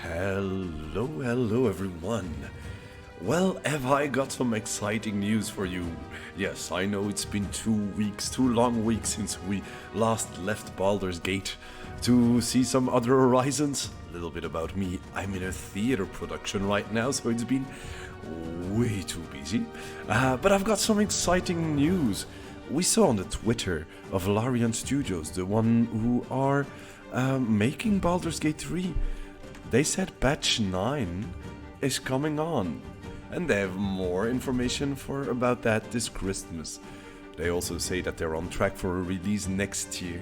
Hello everyone. Well, have I got some exciting news for you? Yes, I know it's been 2 weeks, 2 long weeks since we last left Baldur's Gate to see some other horizons. A little bit about me, I'm in a theater production right now, so it's been way too busy. But I've got some exciting news. We saw on the Twitter of Larian Studios, the one who are making Baldur's Gate 3. They said patch 9 is coming on, and they have more information about that this Christmas. They also say that they're on track for a release next year,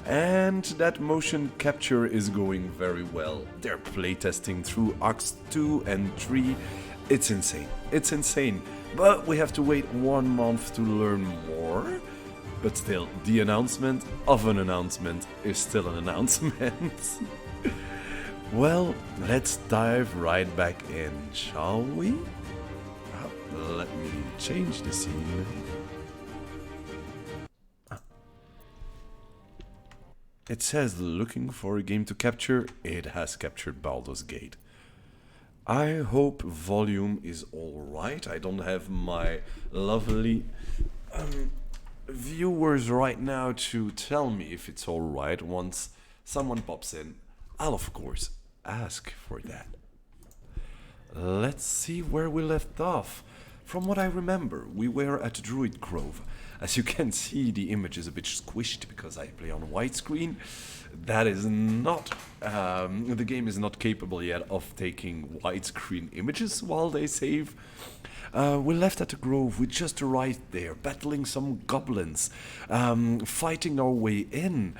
and that motion capture is going very well. They're playtesting through Acts 2 and 3. It's insane. It's insane. But we have to wait 1 month to learn more. But still, the announcement of an announcement is still an announcement. Well, let's dive right back in, shall we? Let me change the scene. It says looking for a game to capture. It has captured Baldur's Gate. I hope volume is alright. I don't have my lovely viewers right now to tell me if it's alright. Once someone pops in, I'll of course ask for that. Let's see where we left off. From what I remember, we were at Druid Grove. As you can see, the image is a bit squished because I play on widescreen. That is not... the game is not capable yet of taking widescreen images while they save. We left at the Grove, we just arrived there, battling some goblins, fighting our way in.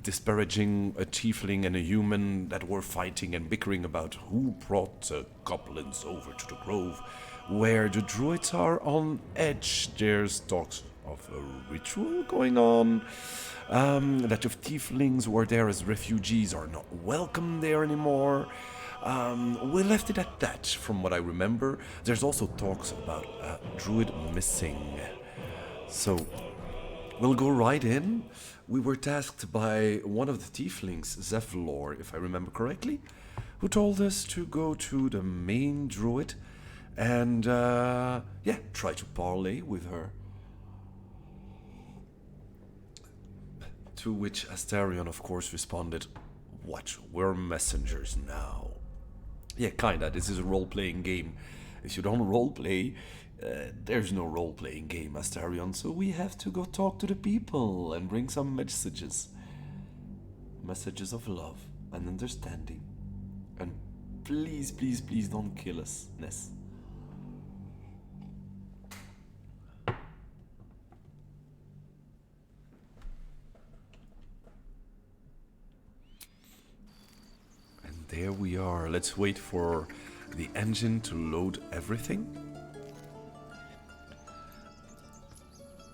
Disparaging a tiefling and a human that were fighting and bickering about who brought the goblins over to the grove, where the druids are on edge. There's talks of a ritual going on, that the tieflings were there as refugees are not welcome there anymore. We left it at that, from what I remember. There's also talks about a druid missing. So, we'll go right in. We were tasked by one of the tieflings, Zevlor, if I remember correctly, who told us to go to the main druid and, try to parley with her. To which Astarion, of course, responded, "What? We're messengers now." Yeah, kinda. This is a role-playing game. If you don't role-play, there's no role-playing game, Astarion, so we have to go talk to the people and bring some messages. Messages of love and understanding. And please, please, please don't kill us, Ness. And there we are. Let's wait for the engine to load everything.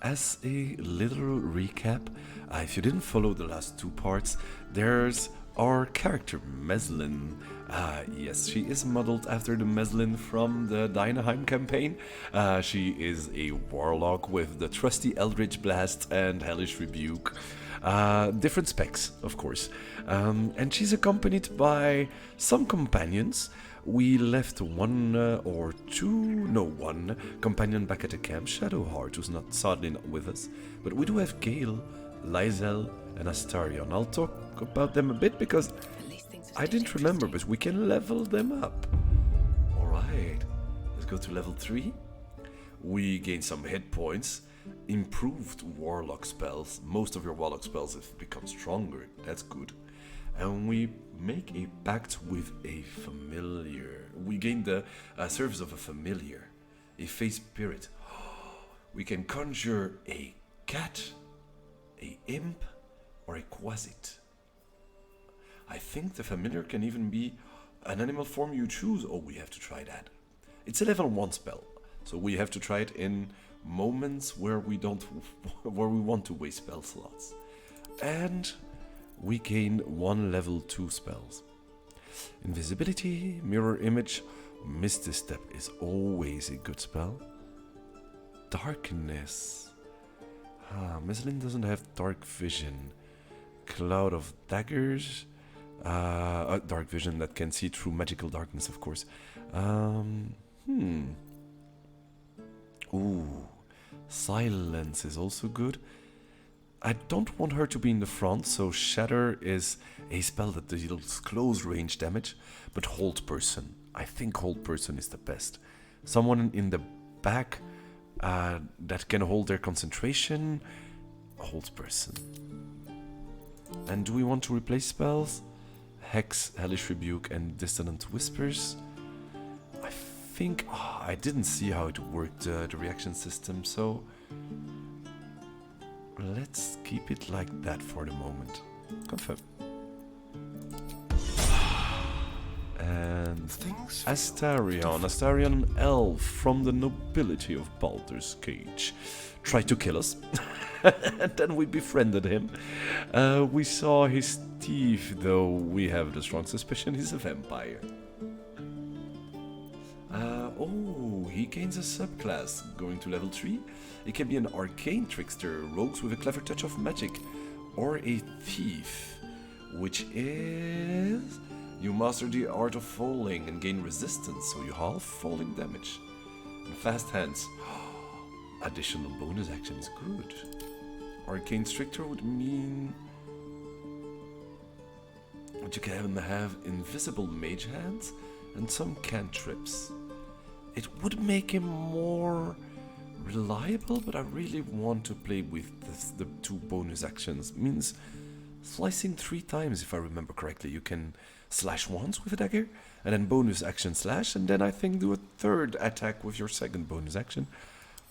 As a little recap, if you didn't follow the last 2 parts, there's our character, Meslin. Yes, she is modeled after the Meslin from the Deinaheim campaign. She is a warlock with the trusty Eldritch Blast and Hellish Rebuke. Different specs, of course. And she's accompanied by some companions. We left one companion back at the camp, Shadowheart, who's sadly not with us. But we do have Gale, Lyzel, and Astarion. I'll talk about them a bit because I didn't remember, but we can level them up. Alright, let's go to level 3. We gain some hit points, improved warlock spells. Most of your warlock spells have become stronger, that's good. And we make a pact with a familiar. We gain the service of a familiar, a face spirit. We can conjure a cat, a imp, or a quasit. I think the familiar can even be an animal form you choose. Oh, we have to try that. It's a level 1 spell, so we have to try it in moments where we want to waste spell slots. And we gain 1 level 2 spells. Invisibility, mirror image, Misty Step is always a good spell. Darkness. Meslin doesn't have dark vision. Cloud of Daggers. Dark vision that can see through magical darkness, of course. Ooh, silence is also good. I don't want her to be in the front, so Shatter is a spell that deals close range damage, but Hold Person. I think Hold Person is the best. Someone in the back that can hold their concentration. Hold Person. And do we want to replace spells? Hex, Hellish Rebuke, and Dissonant Whispers. I think... I didn't see how it worked, the reaction system, so... let's keep it like that for the moment. Confirm. And Astarion, an elf from the nobility of Baldur's Cage, tried to kill us. And then we befriended him. We saw his teeth, though we have the strong suspicion he's a vampire. Oh, he gains a subclass, going to level 3. It can be an arcane trickster, rogues with a clever touch of magic, or a thief, which is... you master the art of falling and gain resistance, so you halve falling damage. And fast hands. Additional bonus action is good. Arcane Stricter would mean... that you can have invisible mage hands and some cantrips. It would make him more reliable, but I really want to play with the 2 bonus actions. Means slicing 3 times, if I remember correctly. You can slash once with a dagger, and then bonus action slash, and then I think do a 3rd attack with your 2nd bonus action.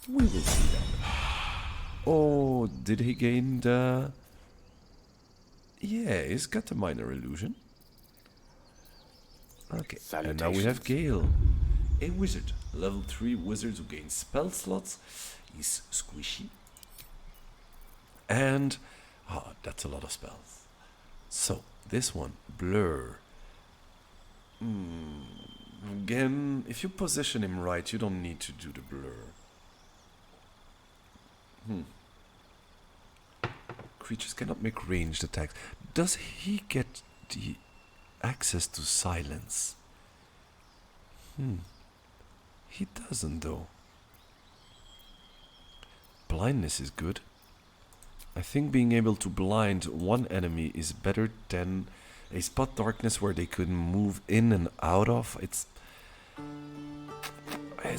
We will see that. Oh, did he gain the... yeah, he's got a minor illusion. Okay, and now we have Gale. A wizard. Level 3 wizards who gain spell slots. He's squishy. And... oh, that's a lot of spells. So, this one, Blur. Again, if you position him right, you don't need to do the blur. Creatures cannot make ranged attacks. Does he get the access to silence? He doesn't, though. Blindness is good. I think being able to blind one enemy is better than a spot darkness where they could move in and out of. It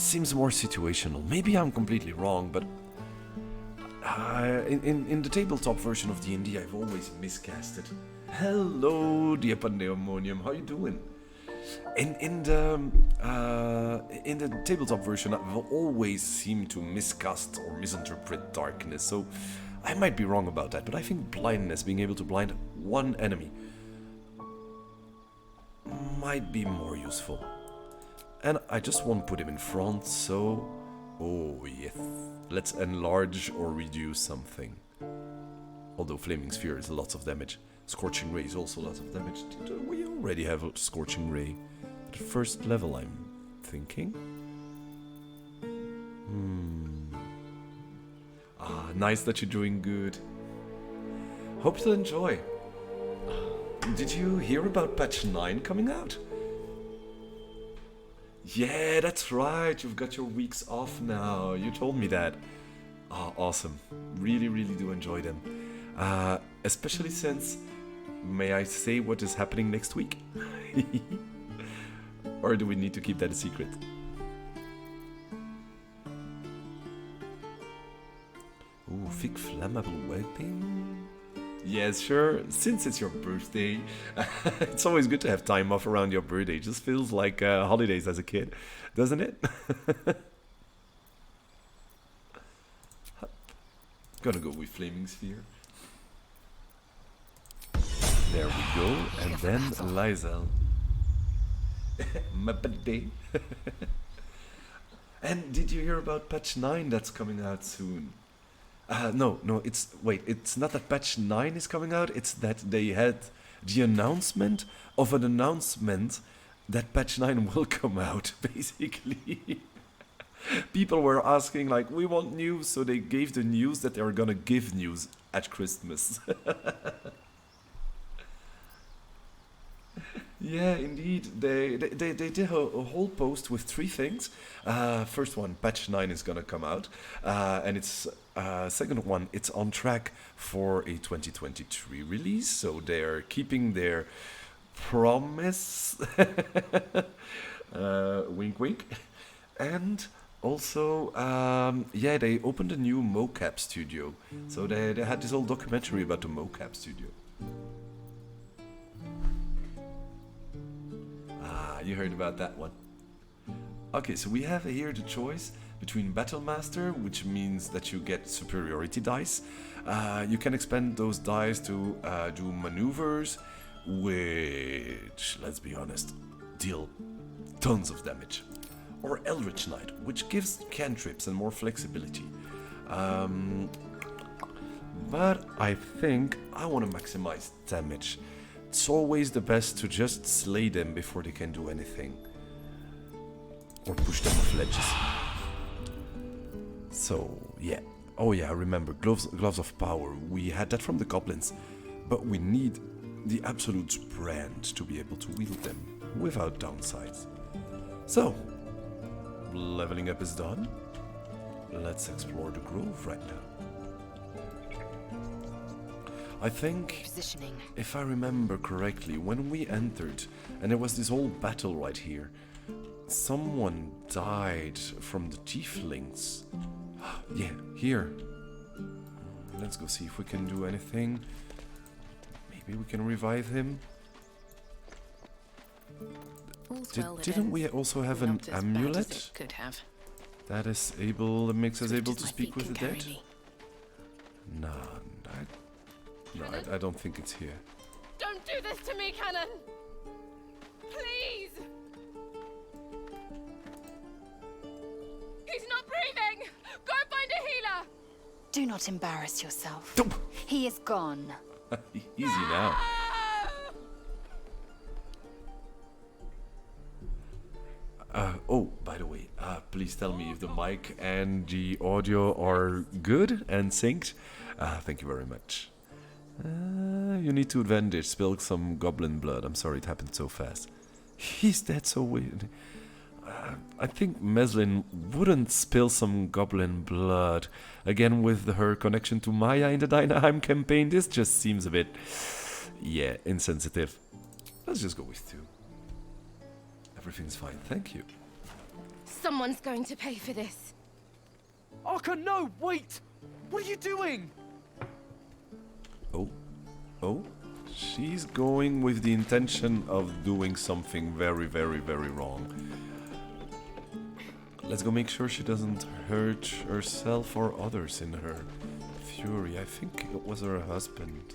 seems more situational. Maybe I'm completely wrong, but in the tabletop version of D&D, I've always miscasted. Hello, the Pandemonium. How you doing? In the tabletop version, I've always seemed to miscast or misinterpret darkness. So I might be wrong about that, but I think blindness, being able to blind one enemy, might be more useful. And I just won't put him in front, so... oh, yes. Let's enlarge or reduce something. Although Flaming Sphere is lots of damage. Scorching Ray is also lots of damage. We already have a Scorching Ray. At first level, I'm thinking. Nice that you're doing good. Hope you'll enjoy. Did you hear about patch 9 coming out? Yeah, that's right. You've got your weeks off now. You told me that. Awesome. Really, really do enjoy them. Especially since... may I say what is happening next week? Or do we need to keep that a secret? Ooh, thick flammable webbing? Yes, sure. Since it's your birthday, it's always good to have time off around your birthday. It just feels like holidays as a kid, doesn't it? Gonna go with Flaming Sphere. There we go, and then Lysel. My birthday. And did you hear about patch 9 that's coming out soon? No, it's not that patch 9 is coming out, it's that they had the announcement of an announcement that patch 9 will come out, basically. People were asking, like, we want news, so they gave the news that they were gonna give news at Christmas. Yeah, indeed. They did a whole post with three things. First one, patch 9 is gonna come out, and it's second one, it's on track for a 2023 release. So they're keeping their promise. Wink, wink. And also, yeah, they opened a new mocap studio. So they had this whole documentary about the mocap studio. You heard about that one. Okay, so we have here the choice between Battle Master, which means that you get superiority dice. You can expend those dice to do maneuvers, which, let's be honest, deal tons of damage. Or Eldritch Knight, which gives cantrips and more flexibility. But I think I want to maximize damage. It's always the best to just slay them before they can do anything. Or push them off ledges. So, yeah. Oh yeah, I remember. Gloves of Power. We had that from the goblins. But we need the absolute brand to be able to wield them without downsides. So, leveling up is done. Let's explore the grove right now. I think, if I remember correctly, when we entered, and there was this whole battle right here, someone died from the tieflings. Yeah, here. Let's go see if we can do anything. Maybe we can revive him. Didn't we also have an amulet? That is able, that makes us able to speak with the dead? No, I don't think it's here. Don't do this to me, Cannon! Please! He's not breathing! Go find a healer! Do not embarrass yourself. He is gone. Easy now. Oh, by the way, please tell me if the mic and the audio are good and synced. Thank you very much. You need to avenge, spill some goblin blood. I'm sorry it happened so fast. He's dead so weird. I think Meslin wouldn't spill some goblin blood. Again, with her connection to Maya in the Deinaheim campaign, this just seems a bit, yeah, insensitive. Let's just go with 2. Everything's fine, thank you. Someone's going to pay for this. Arka, no, wait! What are you doing? Oh, she's going with the intention of doing something very, very, very wrong. Let's go make sure she doesn't hurt herself or others in her fury. I think it was her husband.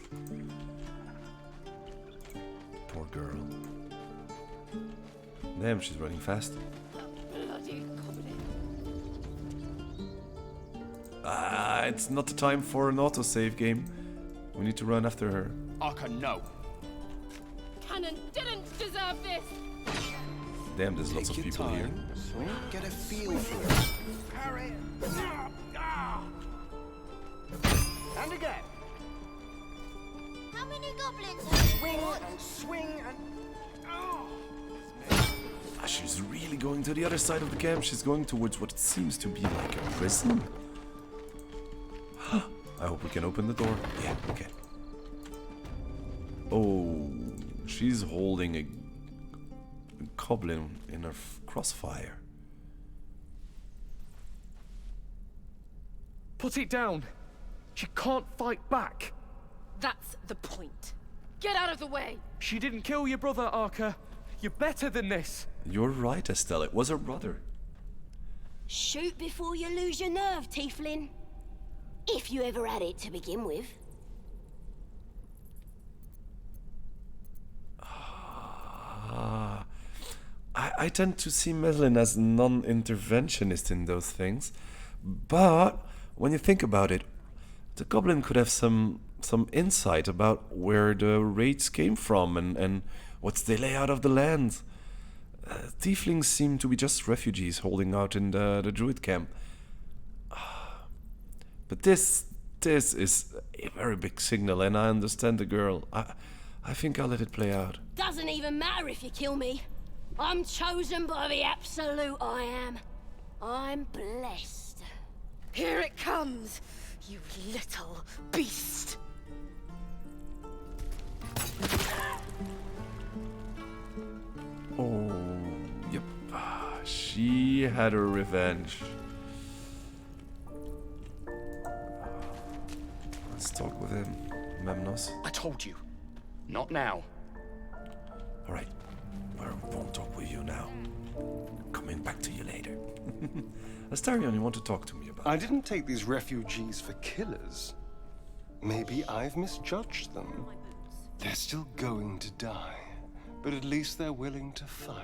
Poor girl. Damn, she's running fast. Bloody goblin. It's not the time for an autosave game. We need to run after her. Arka, no. Cannon didn't deserve this! Damn, there's lots of people here. Get a feel for it. Parry! And again. How many goblins have you Swing fought? and swing and... She's really going to the other side of the camp. She's going towards what seems to be like a prison. I hope we can open the door. Yeah, okay. Oh, she's holding a goblin in her crossfire. Put it down. She can't fight back. That's the point. Get out of the way! She didn't kill your brother, Arka. You're better than this. You're right, Estelle. It was her brother. Shoot before you lose your nerve, Tieflin. If you ever had it to begin with. I tend to see Meslin as non-interventionist in those things, but when you think about it, the goblin could have some insight about where the raids came from and what's the layout of the land. Tieflings seem to be just refugees holding out in the druid camp. But this is a very big signal, and I understand the girl. I think I'll let it play out. Doesn't even matter if you kill me. I'm chosen by the absolute I am. I'm blessed. Here it comes, you little beast. Oh, yep. She had her revenge. Let's talk with him, Memnos. I told you. Not now. Alright, I won't talk with you now. Coming back to you later. Astarion, you want to talk to me about? I didn't take these refugees for killers. Maybe I've misjudged them. They're still going to die, but at least they're willing to fight.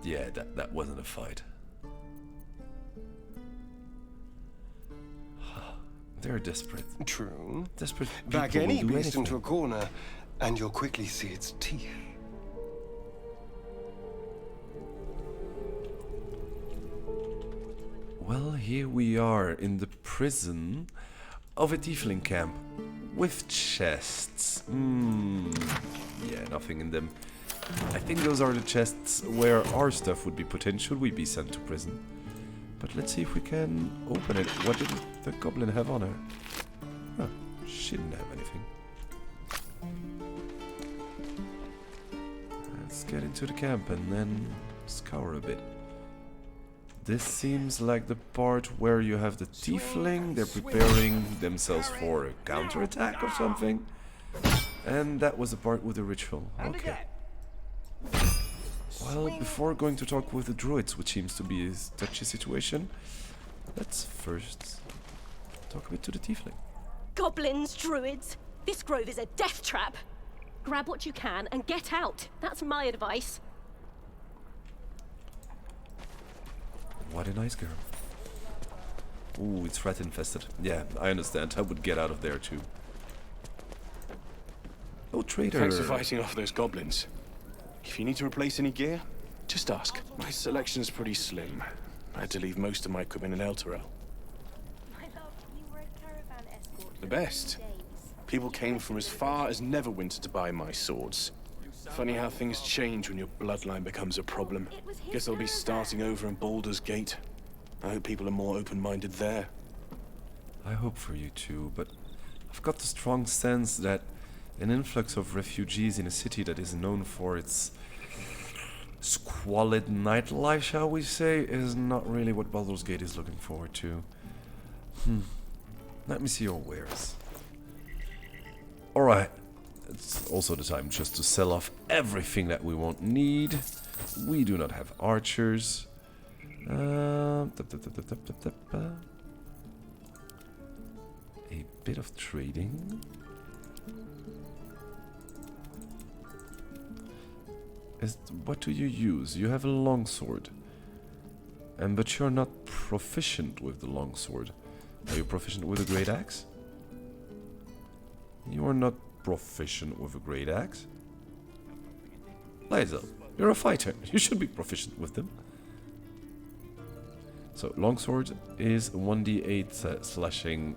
Yeah, that wasn't a fight. They're desperate. True. Desperate people Back any will do beast anything. into a corner, and you'll quickly see its teeth. Well, here we are in the prison of a tiefling camp with chests. Yeah, nothing in them. I think those are the chests where our stuff would be put in should we be sent to prison. But let's see if we can open it. What did the goblin have on her? Oh, she didn't have anything. Let's get into the camp and then scour a bit. This seems like the part where you have the tiefling. They're preparing themselves for a counterattack or something. And that was the part with the ritual. Okay. Well, before going to talk with the druids, which seems to be a touchy situation, let's first talk a bit to the tiefling. Goblins, druids. This grove is a death trap. Grab what you can and get out. That's my advice. What a nice girl. Ooh, it's rat infested. Yeah, I understand. I would get out of there too. Oh, traitor. Thanks for fighting off those goblins. If you need to replace any gear, just ask. My selection's pretty slim. I had to leave most of my equipment in Elturel. The best. People came from as far as Neverwinter to buy my swords. Funny how things change when your bloodline becomes a problem. Guess I'll be starting over in Baldur's Gate. I hope people are more open-minded there. I hope for you too, but I've got the strong sense that an influx of refugees in a city that is known for its squalid nightlife, shall we say, is not really what Baldur's Gate is looking forward to. Let me see your wares. Alright, it's also the time just to sell off everything that we won't need. We do not have archers. A bit of trading. What do you use? You have a longsword. But you're not proficient with the longsword. Are you proficient with a great axe? You are not proficient with a great axe. Liza, you're a fighter. You should be proficient with them. So, longsword is 1d8 slashing.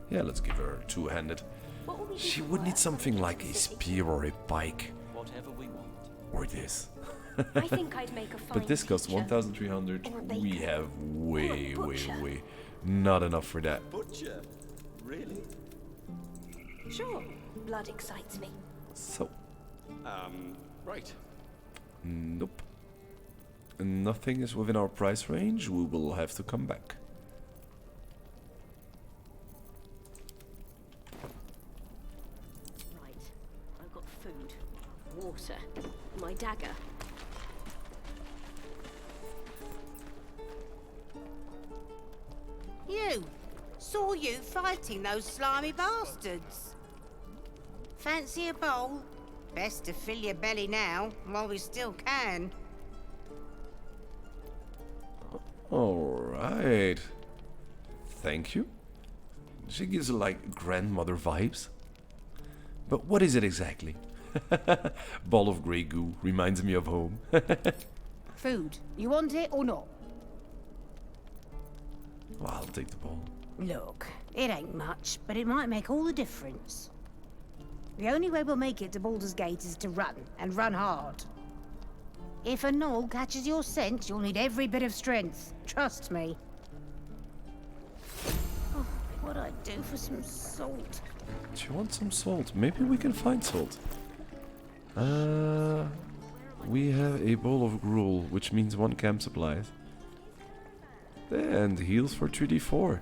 Yeah, let's give her two-handed. She would need something like a spear or a pike. Or this. I think I'd make a fine But this costs teacher. 1,300. Or a We baker. have way, Or a way, butcher. way not enough for that. Butcher? Really? Sure, blood excites me. So, Right. nope. Nothing is within our price range. We will have to come back. Right, I've got food, water, my dagger. You! Saw you fighting those slimy bastards. Fancy a bowl? Best to fill your belly now, while we still can. Alright. Thank you. She gives like grandmother vibes. But what is it exactly? Ball of grey goo reminds me of home. Food. You want it or not? Well, I'll take the ball. Look, It ain't much, but it might make all the difference. The only way we'll make it to Baldur's Gate is to run, and run hard. If a gnoll catches your scent, you'll need every bit of strength. Trust me. Oh, what'd I do for some salt? Do you want some salt? Maybe we can find salt. We have a bowl of gruel, which means 1 camp supplies. And heals for 3d4.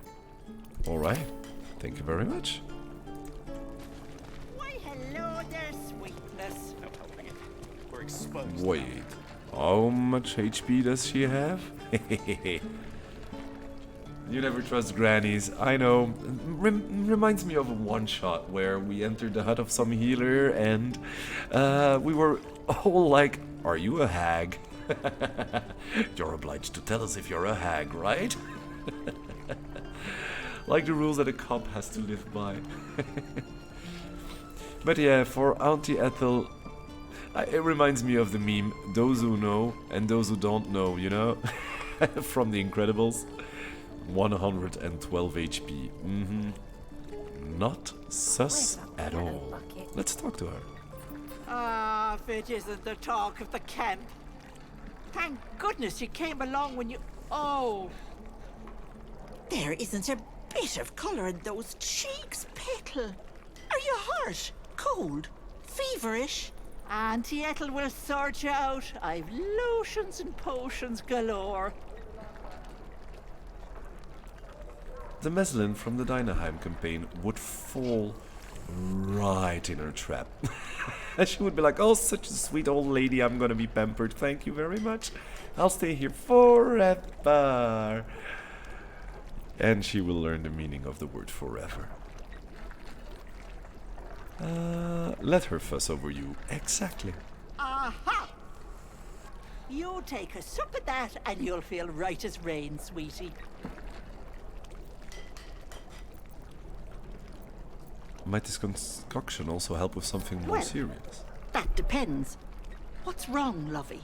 Alright, thank you very much. Why, hello there, sweetness. No helping it. We're exposed. Wait, how much HP does she have? You never trust grannies, I know. Reminds me of a one-shot where we entered the hut of some healer and we were all like, are you a hag? You're obliged to tell us if you're a hag, right? Like the rules that a cop has to live by. But yeah, for Auntie Ethel, it reminds me of the meme, those who know and those who don't know, you know? From The Incredibles. 112 HP. Not sus at all. Let's talk to her. Ah, if it isn't the talk of the camp. Thank goodness you came along when you... Oh! There isn't a bit of colour in those cheeks, Petal. Are you hurt? Cold? Feverish? Auntie Ethel will sort you out. I've lotions and potions galore. The Meslin from the Deinaheim campaign would fall right in her trap. She would be like, oh, such a sweet old lady, I'm gonna be pampered, thank you very much. I'll stay here forever. And she will learn the meaning of the word forever. Let her fuss over you. Exactly. Aha! You take a sup at that and you'll feel right as rain, sweetie. Might this concoction also help with something more serious? That depends. What's wrong, lovey?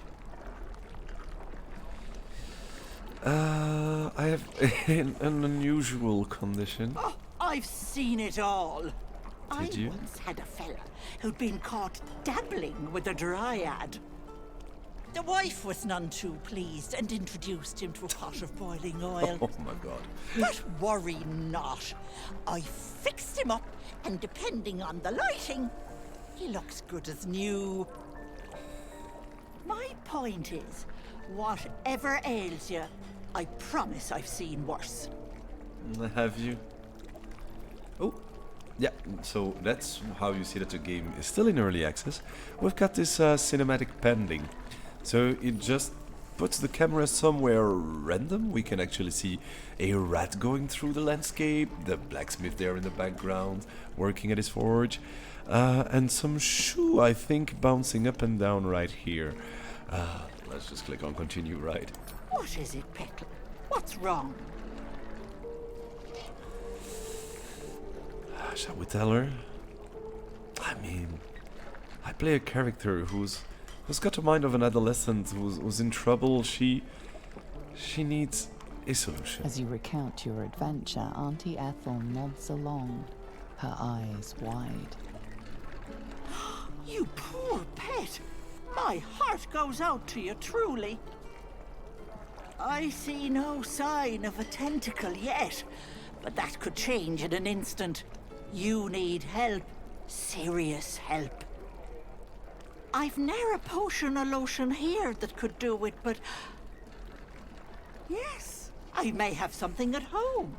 I have an unusual condition. Oh, I've seen it all. Did you? I once had a fella who'd been caught dabbling with a dryad. The wife was none too pleased and introduced him to a pot of boiling oil. Oh my god. But worry not. I fixed him up, and depending on the lighting, he looks good as new. My point is, whatever ails you, I promise I've seen worse. Have you? Oh, yeah, so that's how you see that the game is still in early access. We've got this cinematic pending. So it just puts the camera somewhere random. We can actually see a rat going through the landscape, the blacksmith there in the background, working at his forge, and some shoe, I think, bouncing up and down right here. Let's just click on continue, right? What is it, Petal? What's wrong? Shall we tell her? I mean, I play a character who's got the mind of an adolescent, who's in trouble. She needs a solution. As you recount your adventure, Auntie Ethel nods along, her eyes wide. You poor pet! My heart goes out to you, truly. I see no sign of a tentacle yet, but that could change in an instant. You need help. Serious help. I've ne'er a potion or lotion here that could do it, but... yes, I may have something at home.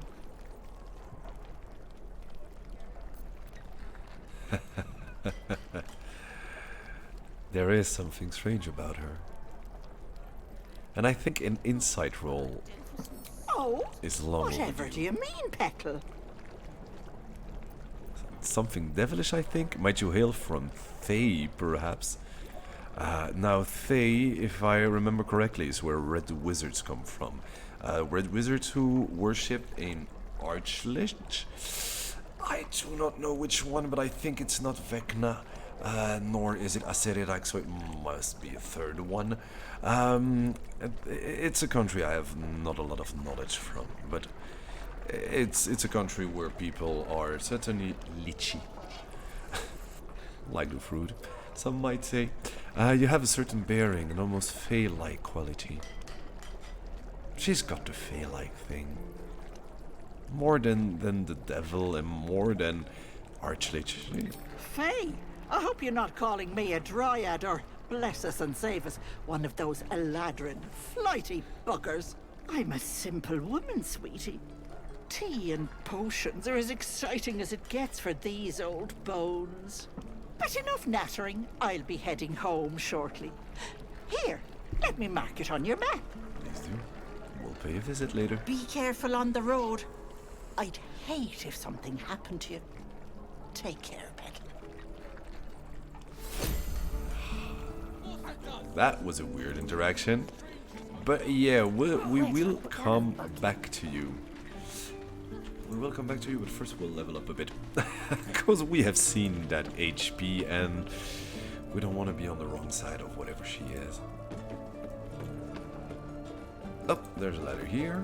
There is something strange about her. And I think an insight roll is long Whatever overdue. do you mean, Petal? Something devilish, I think. Might you hail from Thay, perhaps? Now, Thay, if I remember correctly, is where red wizards come from. Red wizards who worship an archlich. I do not know which one, but I think it's not Vecna, nor is it Asererak, so it must be a third one. It's a country I have not a lot of knowledge from, but It's a country where people are certainly lychee. Like the fruit, some might say. You have a certain bearing, an almost fey-like quality. She's got the fey-like thing. More than the devil and more than archlich. Faye, I hope you're not calling me a dryad or, bless us and save us, one of those Eladrin, flighty buggers. I'm a simple woman, sweetie. Tea and potions are as exciting as it gets for these old bones. But enough nattering. I'll be heading home shortly. Here, let me mark it on your map. Please do. We'll pay a visit later. Be careful on the road. I'd hate if something happened to you. Take care, Peggy. That was a weird interaction. But yeah, we will come back to you. We will come back to you, but first we'll level up a bit. Because we have seen that HP and we don't want to be on the wrong side of whatever she is. Oh, there's a ladder here.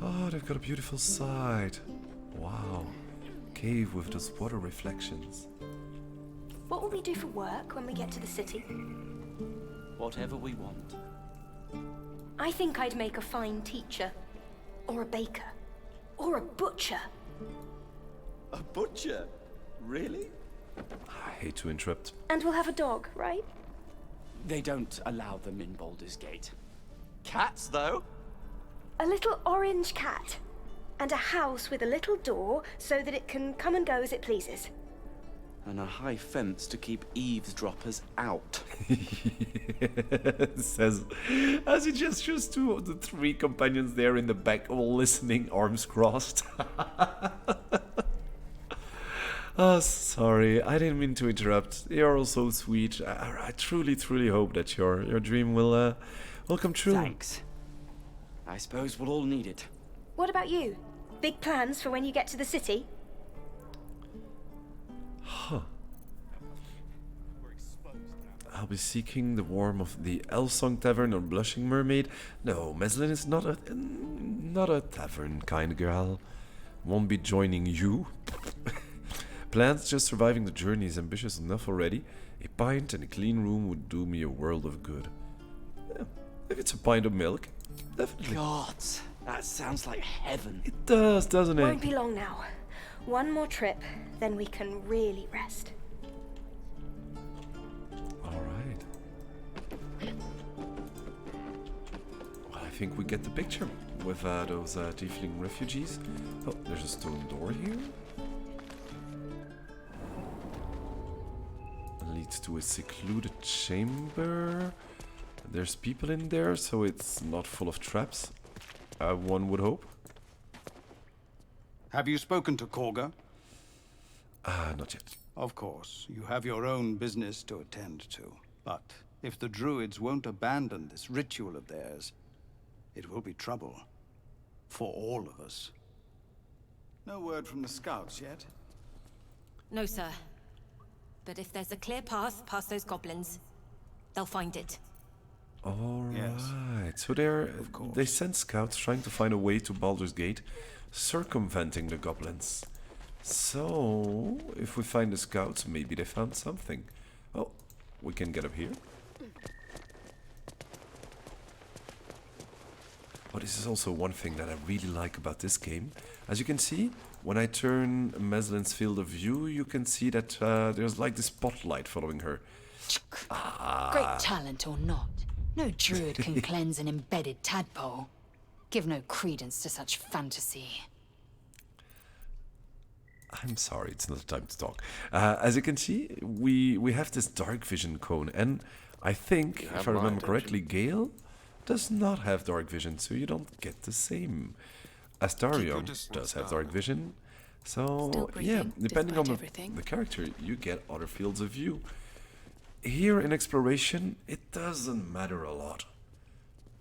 Oh, they've got a beautiful side. Wow. Cave with those water reflections. What will we do for work when we get to the city? Whatever we want. I think I'd make a fine teacher, or a baker, or a butcher. A butcher? Really? I hate to interrupt. And we'll have a dog, right? They don't allow them in Baldur's Gate. Cats, though? A little orange cat. And a house with a little door so that it can come and go as it pleases. And a high fence to keep eavesdroppers out. Says as he gestures to the three companions there in the back, all listening, arms crossed. Oh, sorry, I didn't mean to interrupt. You're all so sweet. I truly, truly hope that your dream will come true. Thanks. I suppose we'll all need it. What about you? Big plans for when you get to the city? Huh. I'll be seeking the warmth of the Elsong Tavern or Blushing Mermaid. No, Meslin is not a tavern kind of girl. Won't be joining you. Plans just surviving the journey is ambitious enough already. A pint and a clean room would do me a world of good. Yeah, if it's a pint of milk, definitely. God, that sounds like heaven. It does, doesn't it? Won't be long now. One more trip, then we can really rest. Alright. Well, I think we get the picture with those tiefling refugees. Oh, there's a stone door here. Leads to a secluded chamber. There's people in there, so it's not full of traps. One would hope. Have you spoken to Korga? Not yet. Of course, you have your own business to attend to. But if the druids won't abandon this ritual of theirs, it will be trouble. For all of us. No word from the scouts yet? No, sir. But if there's a clear path past those goblins, they'll find it. Alright, so they sent scouts trying to find a way to Baldur's Gate, circumventing the goblins. So, if we find the scouts, maybe they found something. Oh, we can get up here. Oh, this is also one thing that I really like about this game. As you can see, when I turn Meslin's field of view, you can see that there's like this spotlight following her. Great talent or not, no druid can cleanse an embedded tadpole. Give no credence to such fantasy. I'm sorry, it's not the time to talk. As you can see, we have this dark vision cone, and I think, if I remember correctly, Gale does not have dark vision, so you don't get the same. Astarion does have dark vision, so yeah, depending on the character, you get other fields of view. Here in exploration, it doesn't matter a lot.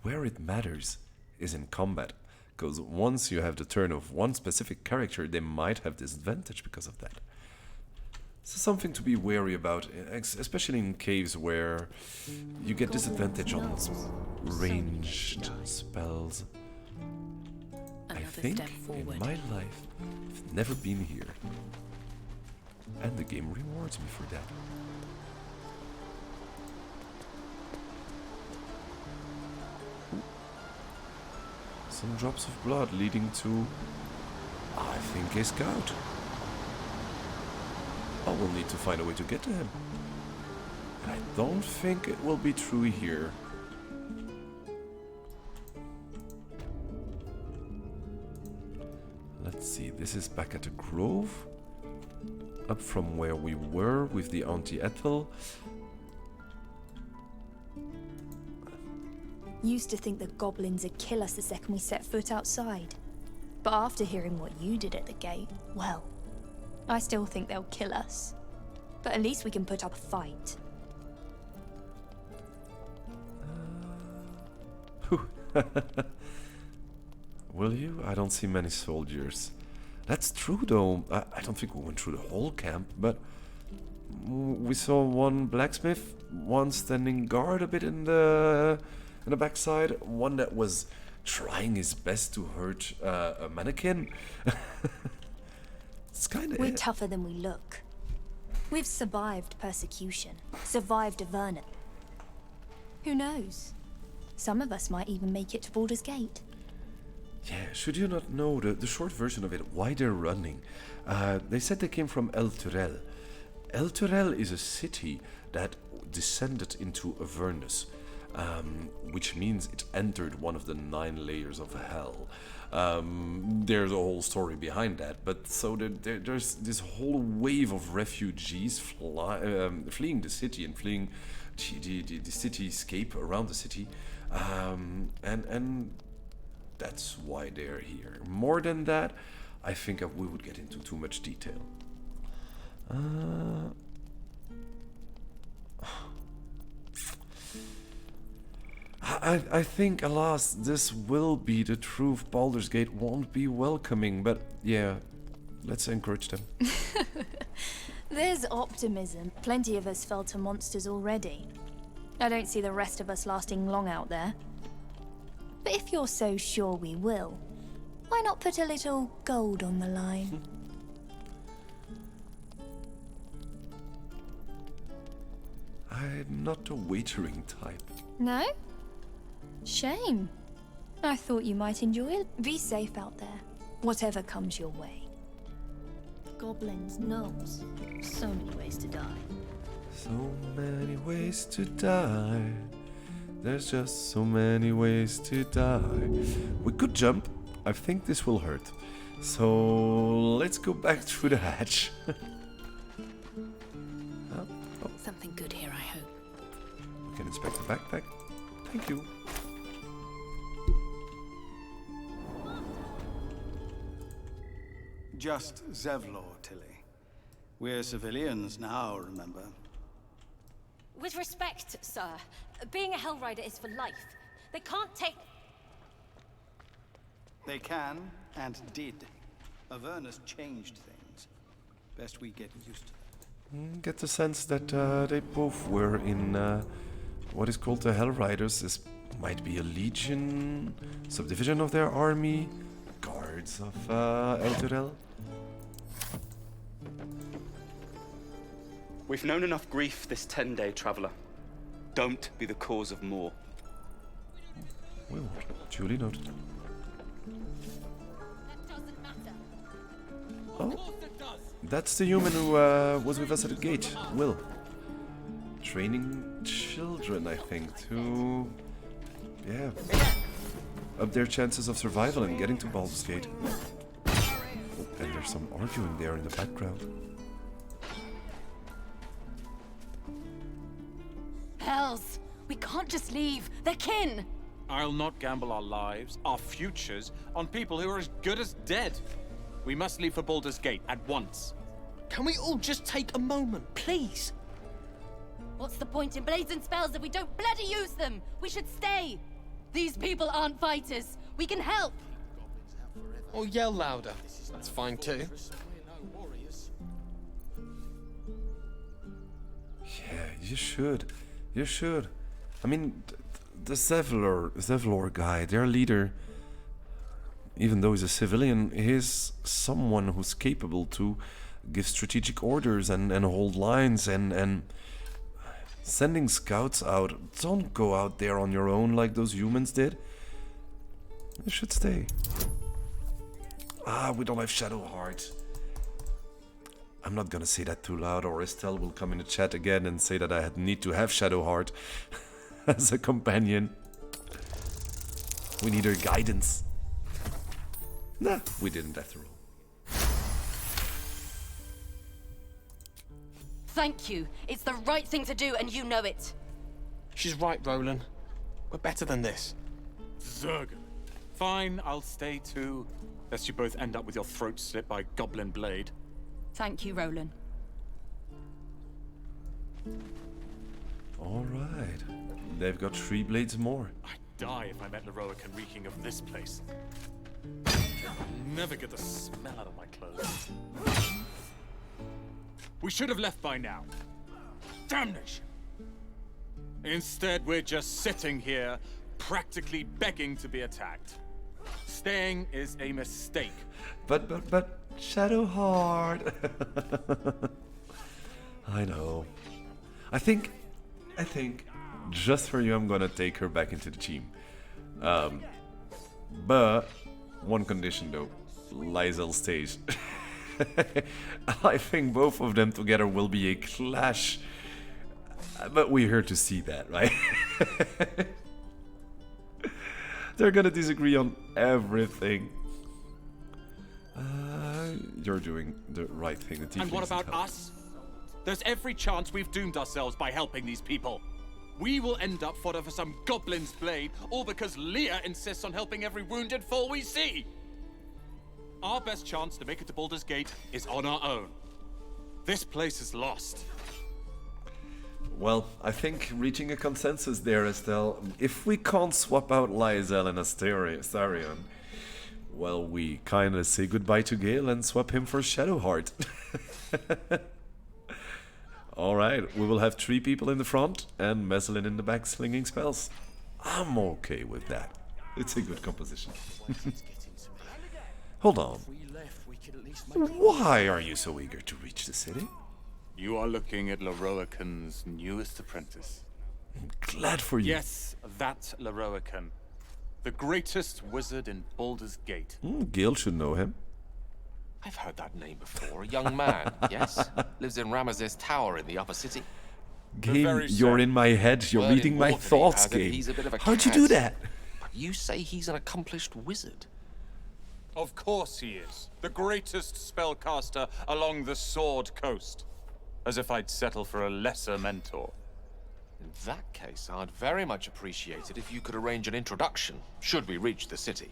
Where it matters is in combat, because once you have the turn of one specific character, they might have disadvantage because of that. So something to be wary about, especially in caves where you get disadvantage on ranged spells. I think in my life I've never been here. And the game rewards me for that. Some drops of blood leading to, I think, a scout. I will need to find a way to get to him. And I don't think it will be true here. Let's see, this is back at the grove. Up from where we were with the Auntie Ethel. Used to think the goblins would kill us the second we set foot outside. But after hearing what you did at the gate, well, I still think they'll kill us. But at least we can put up a fight. Will you? I don't see many soldiers. That's true though. I don't think we went through the whole camp, but we saw one blacksmith, one standing guard a bit in the backside, one that was trying his best to hurt a mannequin. It's kind of We're tougher than we look. We've survived persecution, survived Averna. Who knows? Some of us might even make it to Baldur's Gate. Yeah, should you not know the short version of it, why they're running? They said they came from El Turel. El Turel is a city that descended into Avernus, which means it entered one of the 9 layers of hell. There's a whole story behind that, but so there's this whole wave of refugees fleeing the city and fleeing the cityscape around the city, and that's why they're here. More than that, I think we would get into too much detail. I think, alas, this will be the truth. Baldur's Gate won't be welcoming, but yeah, let's encourage them. There's optimism. Plenty of us fell to monsters already. I don't see the rest of us lasting long out there. But if you're so sure we will, why not put a little gold on the line? I'm not a wagering type. No? Shame. I thought you might enjoy it. Be safe out there, whatever comes your way. Goblins, gnomes. So many ways to die. So many ways to die. There's just so many ways to die. We could jump. I think this will hurt. So let's go back through the hatch. Something good here, I hope. We can inspect the backpack. Thank you. Just Zevlor, Tilly. We're civilians now, remember? With respect, sir, being a Hellrider is for life. They can't take... They can, and did. Avernus changed things. Best we get used to that. Get the sense that they both were in what is called the Hellriders. This might be a legion, subdivision of their army, guards of El Turel. We've known enough grief this 10-day traveler. Don't be the cause of more. Well, duly noted. Oh, that's the human who was with us at the gate, Will. Training children, I think, to... yeah, up their chances of survival and getting to Baldur's Gate. Oh, and there's some arguing there in the background. Hells! We can't just leave. They're kin! I'll not gamble our lives, our futures, on people who are as good as dead. We must leave for Baldur's Gate at once. Can we all just take a moment, please? What's the point in blazing spells if we don't bloody use them? We should stay. These people aren't fighters. We can help. Or yell louder. That's fine too. You should. You should. I mean, the Zevlor guy, their leader, even though he's a civilian, he's someone who's capable to give strategic orders and hold lines and sending scouts out. Don't go out there on your own like those humans did. You should stay. We don't have Shadowheart. I'm not gonna say that too loud, or Estelle will come in the chat again and say that I need to have Shadowheart as a companion. We need her guidance. Nah, we didn't after all. Thank you. It's the right thing to do, and you know it. She's right, Roland. We're better than this. Zerg. Fine, I'll stay too. Lest you both end up with your throat slit by Goblin Blade. Thank you, Roland. Alright. They've got 3 blades more. I'd die if I met Leroican reeking of this place. I'll never get the smell out of my clothes. We should have left by now. Damnation! Instead, we're just sitting here, practically begging to be attacked. Staying is a mistake. But Shadowheart. I know. I think just for you I'm gonna take her back into the team. But one condition though. Lysel stays. I think both of them together will be a clash. But we're here to see that, right? They're gonna disagree on everything. You're doing the right thing. And what about us? There's every chance we've doomed ourselves by helping these people. We will end up fodder for some goblin's blade, all because Leah insists on helping every wounded foe we see. Our best chance to make it to Baldur's Gate is on our own. This place is lost. Well, I think reaching a consensus there, Estelle, if we can't swap out Lysel and Astarion, well, we kinda say goodbye to Gale and swap him for Shadowheart. Alright, we will have 3 people in the front and Meslin in the back slinging spells. I'm okay with that. It's a good composition. Hold on. Why are you so eager to reach the city? You are looking at Leroican's newest apprentice. I'm glad for you. Yes, that Leroican. The greatest wizard in Baldur's Gate. Gale should know him. I've heard that name before. A young man, yes? Lives in Ramazes Tower in the upper city. Game, you're in my head. You're reading my thoughts, Game. How'd you do that? But you say he's an accomplished wizard. Of course he is. The greatest spellcaster along the Sword Coast. As if I'd settle for a lesser mentor. In that case, I'd very much appreciate it if you could arrange an introduction, should we reach the city.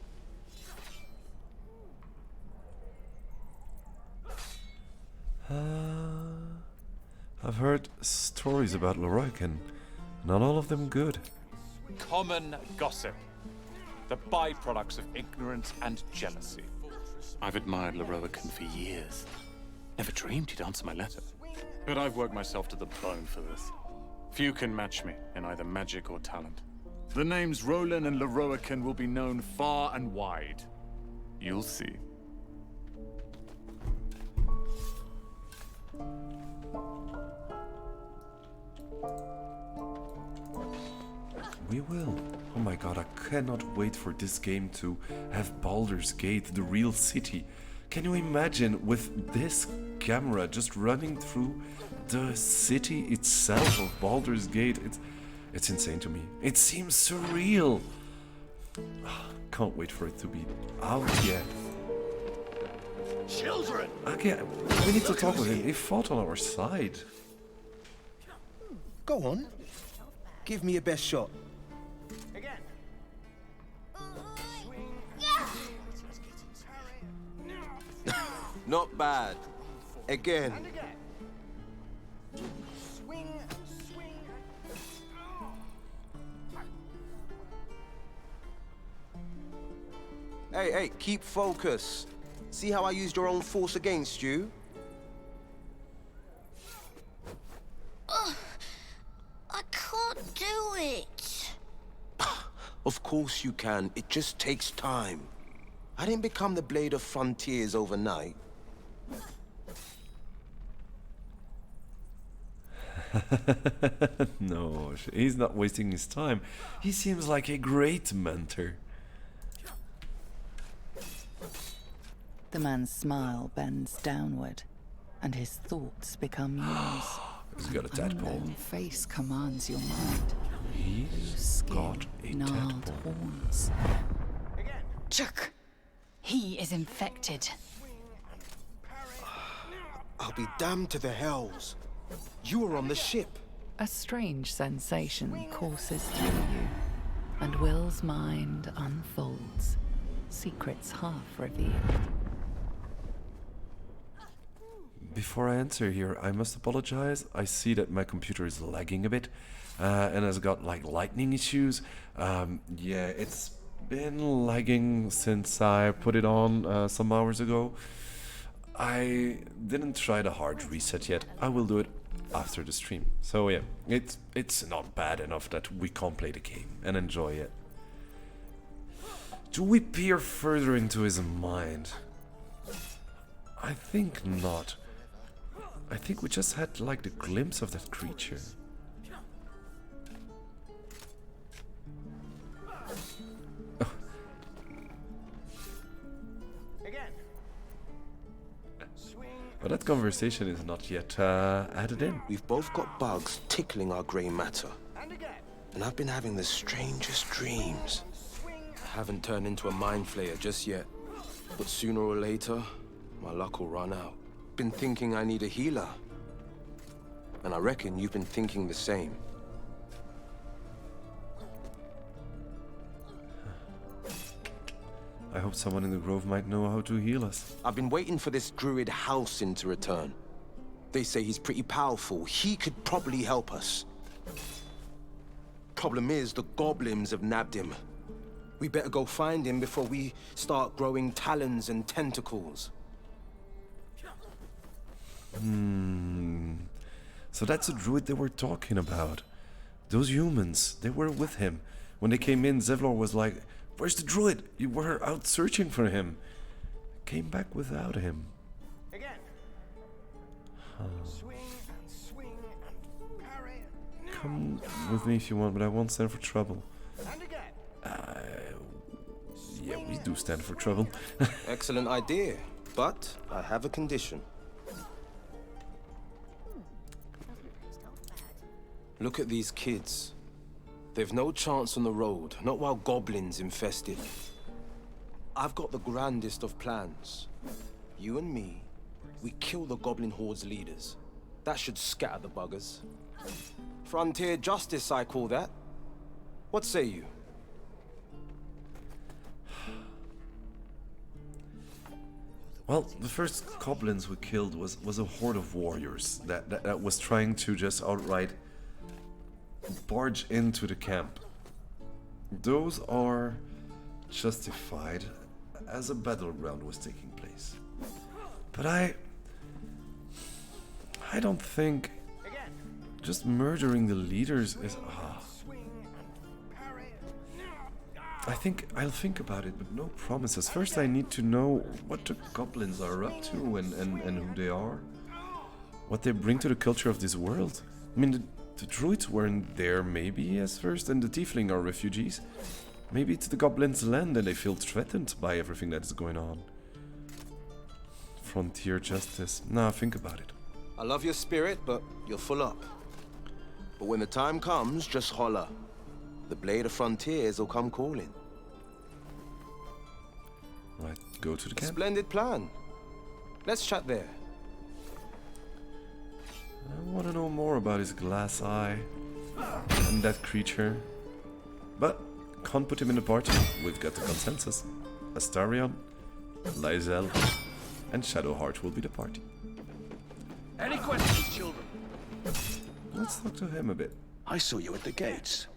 I've heard stories about Leroican. Not all of them good. Common gossip. The byproducts of ignorance and jealousy. I've admired Leroican for years. Never dreamed he'd answer my letter. But I've worked myself to the bone for this. Few can match me in either magic or talent. The names Roland and Leroican will be known far and wide. You'll see. We will. Oh my god, I cannot wait for this game to have Baldur's Gate, the real city. Can you imagine with this camera just running through the city itself of Baldur's Gate? It's insane to me. It seems surreal. Can't wait for it to be out yet. Children! Okay, we need to talk with him. He fought on our side. Go on. Give me your best shot. Not bad. Again. Hey, keep focus. See how I used your own force against you? Of course you can. It just takes time. I didn't become the Blade of Frontiers overnight. No, he's not wasting his time. He seems like a great mentor. The man's smile bends downward, and his thoughts become yours. He's got a tadpole. Unknown face commands your mind. He's got a gnarled tadpole. horns. Chuck! He is infected. I'll be damned to the hells. You were on the ship. A strange sensation courses through you, and Will's mind unfolds, secrets half revealed. Before I answer here, I must apologize. I see that my computer is lagging a bit, and has got like lightning issues. Yeah, it's been lagging since I put it on some hours ago. I didn't try the hard reset yet. I will do it after the stream. So yeah, it's not bad enough that we can't play the game and enjoy it. Do we peer further into his mind? I think not. I think we just had like the glimpse of that creature. But that conversation is not yet added in. We've both got bugs tickling our grey matter. And I've been having the strangest dreams. I haven't turned into a mind flayer just yet. But sooner or later, my luck will run out. Been thinking I need a healer. And I reckon you've been thinking the same. I hope someone in the grove might know how to heal us. I've been waiting for this druid Halcyon to return. They say he's pretty powerful. He could probably help us. Problem is, the goblins have nabbed him. We better go find him before we start growing talons and tentacles. So that's a druid they were talking about. Those humans, they were with him. When they came in, Zevlor was like, "Where's the druid? You were out searching for him." Came back without him. Again. Huh. Swing and swing and parry. Come with me if you want, but I won't stand for trouble. And again. Yeah, we do stand for trouble. Excellent idea, but I have a condition. Look at these kids. They've no chance on the road, not while goblins infest it. I've got the grandest of plans. You and me, we kill the goblin horde's leaders. That should scatter the buggers. Frontier justice, I call that. What say you? Well, the first goblins we killed was a horde of warriors that was trying to just outright barge into the camp. Those are justified as a battleground was taking place. But I don't think just murdering the leaders is... I think I'll think about it, but no promises. First I need to know what the goblins are up to and who they are. What they bring to the culture of this world. I mean, the druids weren't there maybe as first, and the tiefling are refugees. Maybe it's the goblins' land and they feel threatened by everything that is going on. Frontier justice. Nah, think about it. I love your spirit, but you're full up. But when the time comes, just holler. The Blade of Frontiers will come calling. Right, go to the camp. Splendid plan. Let's chat there. I want to know more about his glass eye and that creature. But can't put him in the party. We've got the consensus. Astarion, Lysel, and Shadowheart will be the party. Any questions, children? Let's talk to him a bit. I saw you at the gates.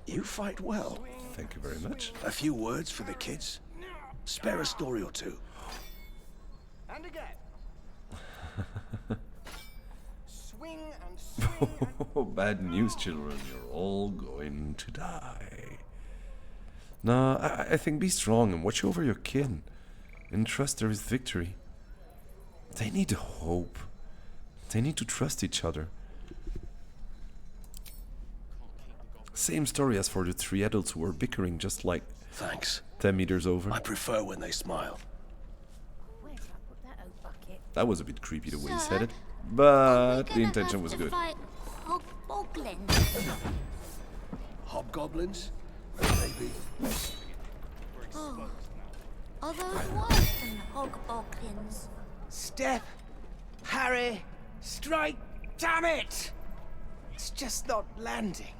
You fight well. Thank you very much. A few words for the kids. Spare a story or two. And again. Swing and swing. Bad news, children. You're all going to die. Nah, I think be strong and watch over your kin. And trust there is victory. They need hope. They need to trust each other. Same story as for the 3 adults who were bickering just like Thanks. 10 meters over. I prefer when they smile. That was a bit creepy the way he said it, but the intention was good. Hobgoblins? Maybe. Oh. Are those worse than hoggoblins? Step! Harry! Strike! Damn it! It's just not landing.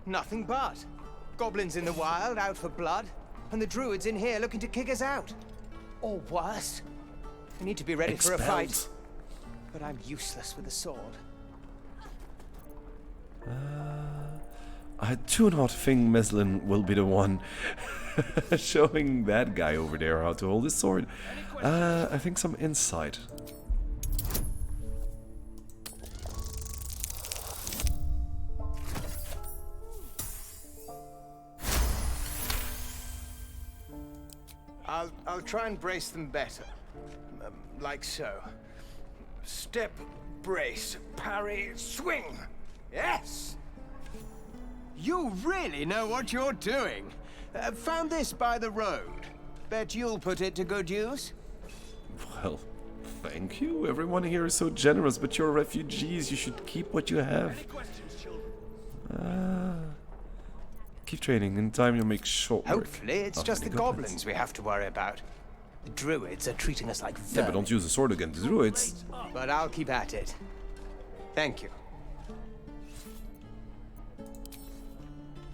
Nothing but. Goblins in the wild, out for blood, and the druids in here looking to kick us out. Or worse. We need to be ready for a fight. But I'm useless with a sword. I do not think Meslin will be the one showing that guy over there how to hold his sword. I think some insight. I'll try and brace them better. Like so. Step, brace, parry, swing! Yes! You really know what you're doing. Found this by the road. Bet you'll put it to good use? Well, thank you. Everyone here is so generous, but you're refugees. You should keep what you have. Keep training. In time you'll make short work. Hopefully it's of just the many goblins we have to worry about. The druids are treating us like vermin. Yeah, but don't use a sword against the druids. But I'll keep at it. Thank you.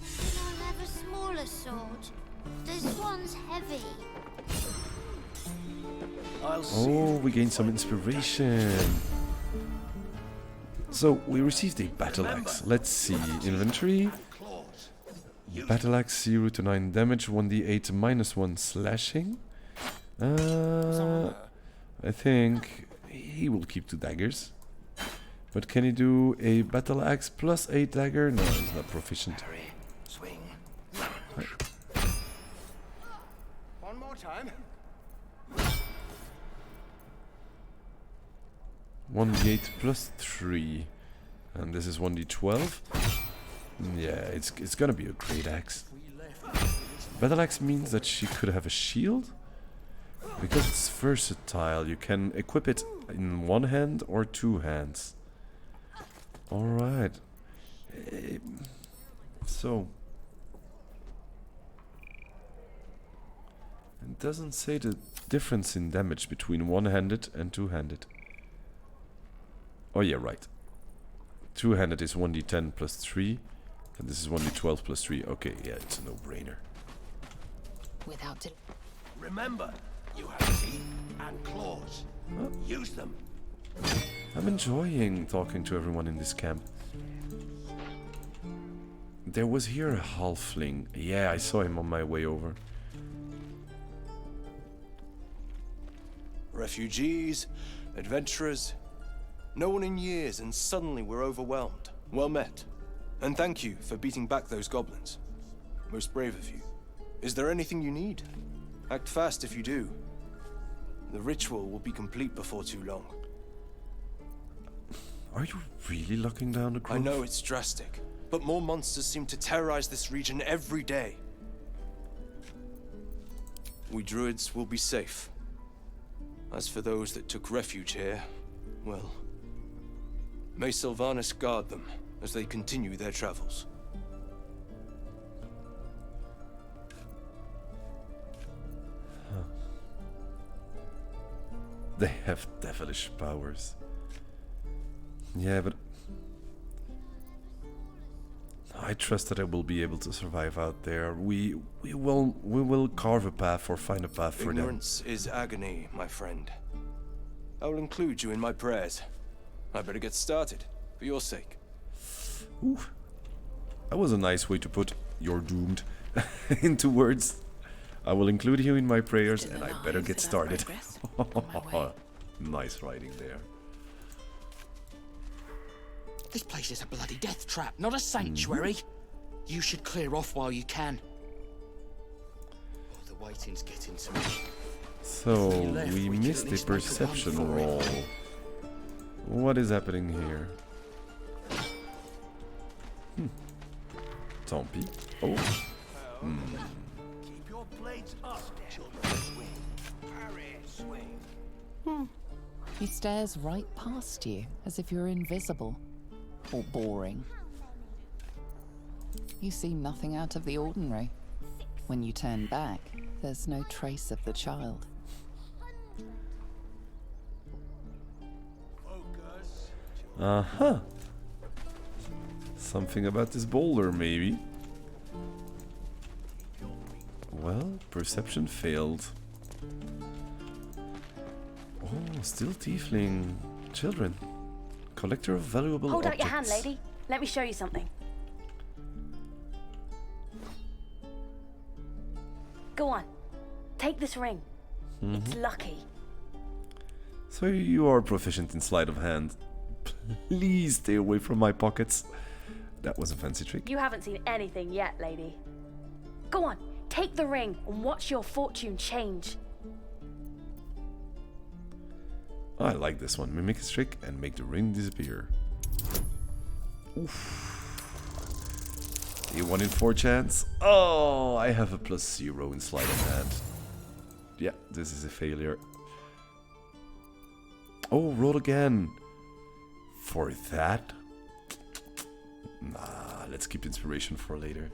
Can I have a smaller sword? This one's heavy. Oh, we gained some inspiration. So, we received a battle axe. Let's see. Inventory. Battle axe 0 to 9 damage, 1d8 minus 1 slashing. I think he will keep 2 daggers. But can he do a battle axe plus 8 dagger? No, he's not proficient. Swing. One more time. 1d8 plus 3. And this is 1d12. Yeah, it's gonna be a great axe. Battle axe means that she could have a shield. Because it's versatile, you can equip it in 1 hand or 2 hands. Alright. So. It doesn't say the difference in damage between 1-handed and 2-handed. Oh yeah, right. 2-handed is 1d10 plus 3. And this is 1d12 plus 3. Okay, yeah, it's a no-brainer. Without it. Remember, you have teeth and claws. Use them. I'm enjoying talking to everyone in this camp. There was here a halfling. Yeah, I saw him on my way over. Refugees, adventurers. No one in years, and suddenly we're overwhelmed. Well met. And thank you for beating back those goblins. Most brave of you. Is there anything you need? Act fast if you do. The ritual will be complete before too long. Are you really locking down the grove? I know it's drastic, but more monsters seem to terrorize this region every day. We druids will be safe. As for those that took refuge here, well, may Sylvanas guard them as they continue their travels. They have devilish powers. Yeah, but I trust that I will be able to survive out there. We will carve a path or find a path for them. Ignorance is agony, my friend. I will include you in my prayers. I better get started, for your sake. Ooh. That was a nice way to put "you're doomed" into words. I will include you in my prayers, and I better get started. Nice writing there. This place is a bloody death trap, not a sanctuary. You should clear off while you can. Oh, the waiting's getting to me. So, we missed a perception roll. What is happening here? Tant pis. Oh. Keep your blades up, children. Swing. Parry, swing. He stares right past you, as if you're invisible. Or boring. You see nothing out of the ordinary. When you turn back, there's no trace of the child. Uh-huh. Something about this boulder, maybe. Well, perception failed. Oh, still tiefling children. Collector of valuable Hold objects. out your hand, lady. Let me show you something. Go on. Take this ring. It's lucky. So you are proficient in sleight of hand. Please stay away from my pockets. That was a fancy trick. You haven't seen anything yet, lady. Go on. Take the ring and watch your fortune change. I like this one. Mimic his trick and make the ring disappear. Oof. A 1 in 4 chance. Oh, I have a +0 in sleight of hand. Yeah, this is a failure. Oh, roll again. For that? Nah, let's keep inspiration for later.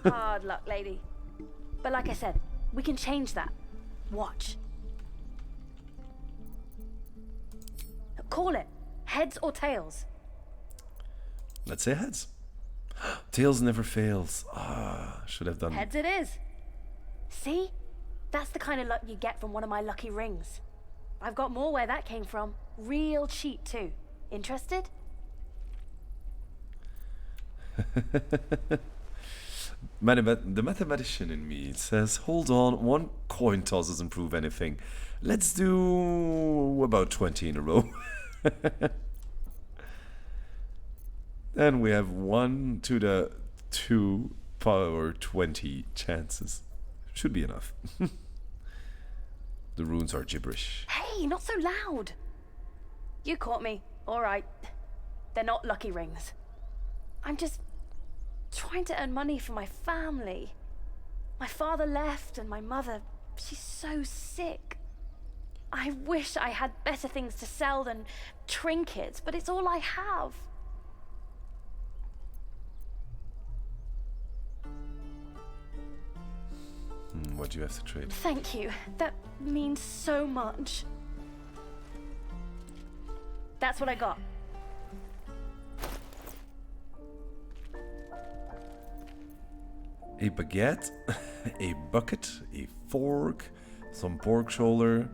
Hard luck, lady. But like I said, we can change that. Watch. Call it. Heads or tails? Let's say heads. Tails never fails. Ah, should have done. Heads it is. See? That's the kind of luck you get from one of my lucky rings. I've got more where that came from. Real cheap too. Interested? The mathematician in me says, hold on, 1 coin toss doesn't prove anything. Let's do about 20 in a row. And we have 1 to the 2 power 20 chances. Should be enough. The runes are gibberish. Hey, not so loud. You caught me. All right. They're not lucky rings. I'm just trying to earn money for my family. My father left and my mother, she's so sick. I wish I had better things to sell than trinkets, but it's all I have. What do you have to trade? Thank you. That means so much. That's what I got. A baguette, a bucket, a fork, some pork shoulder,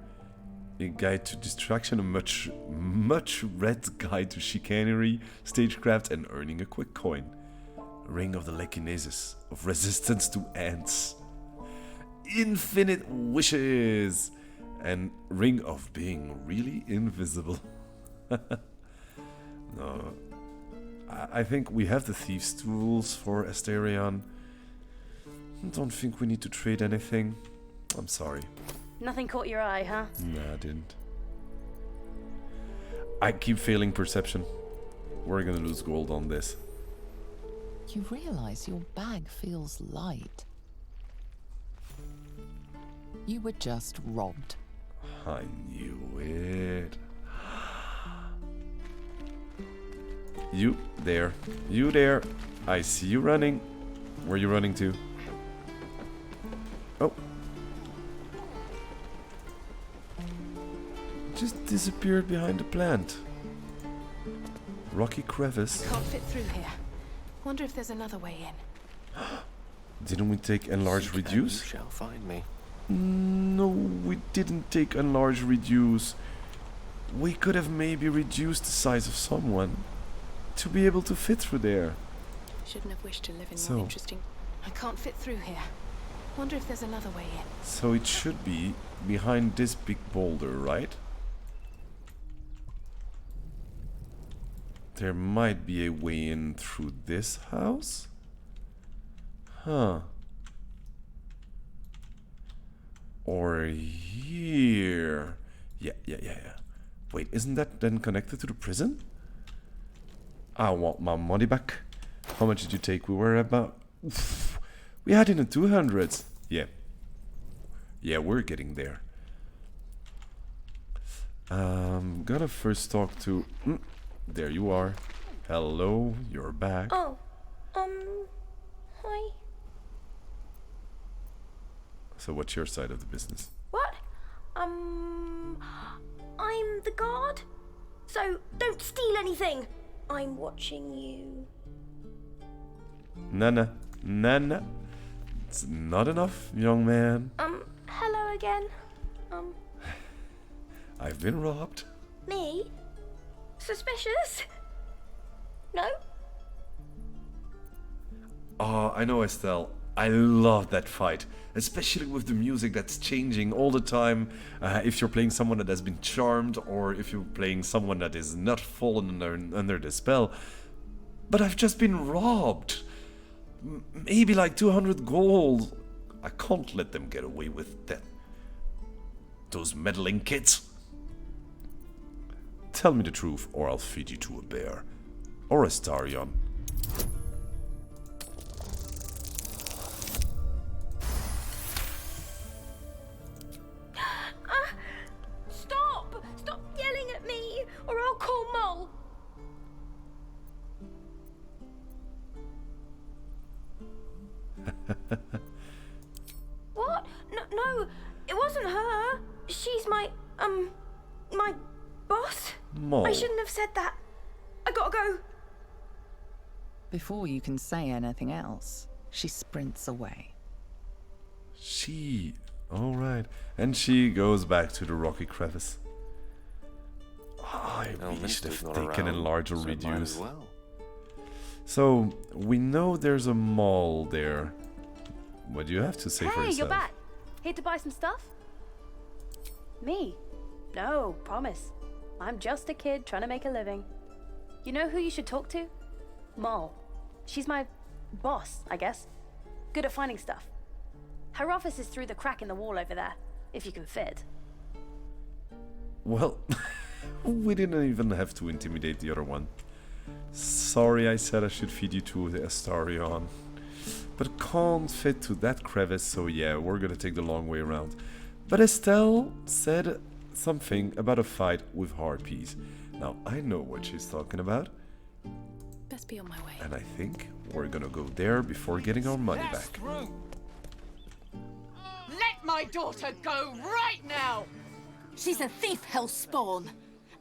a guide to distraction, a much read guide to chicanery, stagecraft, and earning a quick coin. Ring of the Lekinesis, of resistance to ants. Infinite wishes, and ring of being really invisible. No, I think we have the thieves' tools for Asterion. Don't think we need to trade anything. I'm sorry. Nothing caught your eye, huh? Nah, I didn't. I keep failing perception. We're gonna lose gold on this. You realize your bag feels light. You were just robbed. I knew it. You there. You there. I see you running. Where are you running to? Oh. Just disappeared behind the plant. Rocky crevice. Can't fit through here. Wonder if there's another way in. Didn't we take enlarge reduce? You shall find me. No, we didn't take enlarge reduce. We could have maybe reduced the size of someone to be able to fit through there. Shouldn't have wished to live in more interesting. I can't fit through here. Wonder if there's another way in. So it should be behind this big boulder, right? There might be a way in through this house? Huh. Or here. Yeah. Wait, isn't that then connected to the prison? I want my money back. How much did you take? We were about... Oof, we had in the 200s. Yeah. Yeah, we're getting there. Gonna first talk to... there you are. Hello, you're back. Oh, hi. So what's your side of the business? What? I'm the guard. So don't steal anything. I'm watching you. Nana. It's not enough, young man. Hello again. I've been robbed. Me? Suspicious? No? Oh, I know, Estelle. I love that fight. Especially with the music that's changing all the time. If you're playing someone that has been charmed, or if you're playing someone that is not fallen under the spell. But I've just been robbed. Maybe like 200 gold. I can't let them get away with that. Those meddling kids. Tell me the truth, or I'll feed you to a bear. Or a Starion. Stop yelling at me, or I'll call Mole. What? No, it wasn't her. She's my boss. Mole. I shouldn't have said that. I gotta go. Before you can say anything else, she sprints away. Alright. And she goes back to the rocky crevice. I really should have taken enlarge or reduce. So, we know there's a mall there. What do you have to say for yourself? Hey, you're back. Here to buy some stuff? Me? No, promise. I'm just a kid trying to make a living. You know who you should talk to? Moll. She's my boss, I guess. Good at finding stuff. Her office is through the crack in the wall over there, if you can fit. Well, we didn't even have to intimidate the other one. Sorry, I said I should feed you to a Starion. But can't fit to that crevice, so yeah, we're gonna take the long way around. But Estelle said something about a fight with harpies. Now, I know what she's talking about. Best be on my way. And I think we're gonna go there before getting our money back. Let my daughter go right now! She's a thief, hellspawn.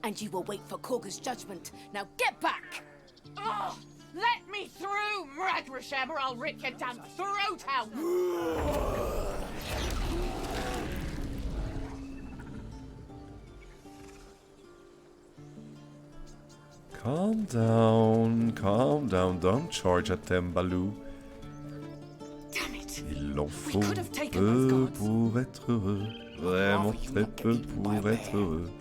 And you will wait for Korga's judgment. Now get back! Oh, let me through, Mragrasham, or I'll rip your damn throat out! Calm down, don't charge at them, Baldur. Damn it! Il en faut peu pour être heureux, vraiment très peu pour être heureux.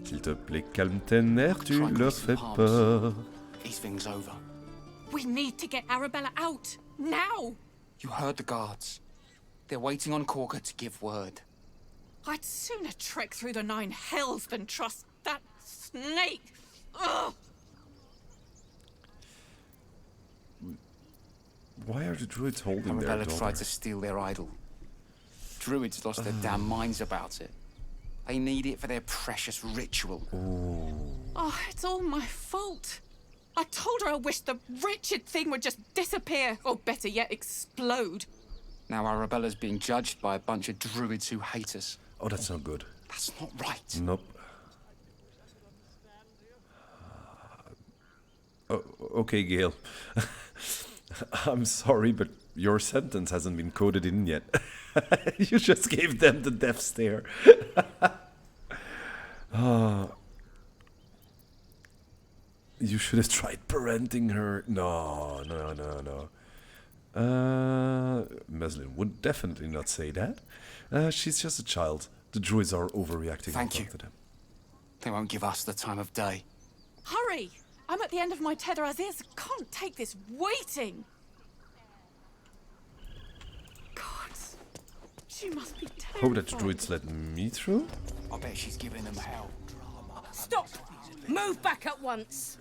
S'il te plaît, calme tes nerfs, tu leur fais peur. These things over. We need to get Arabella out, now! You heard the guards. They're waiting on Korga to give word. I'd sooner trek through the 9 hells than trust that snake! Ugh! Why are the druids holding their Arabella daughter? tried to steal their idol. Druids lost their damn minds about it. They need it for their precious ritual. Oh, it's all my fault. I told her I wished the wretched thing would just disappear, or better yet, explode. Now Arabella's being judged by a bunch of druids who hate us. Oh, that's not good. That's not right. Nope. Okay, Gale. I'm sorry, but your sentence hasn't been coded in yet. You just gave them the death stare. You should have tried parenting her. No. Meslin would definitely not say that. She's just a child. The druids are overreacting. Thank you. To them. They won't give us the time of day. Hurry! I'm at the end of my tether as is. Can't take this waiting. God, she must be terrified. Hope that the druids let me through. I bet she's giving them hell. Stop! Move back at once!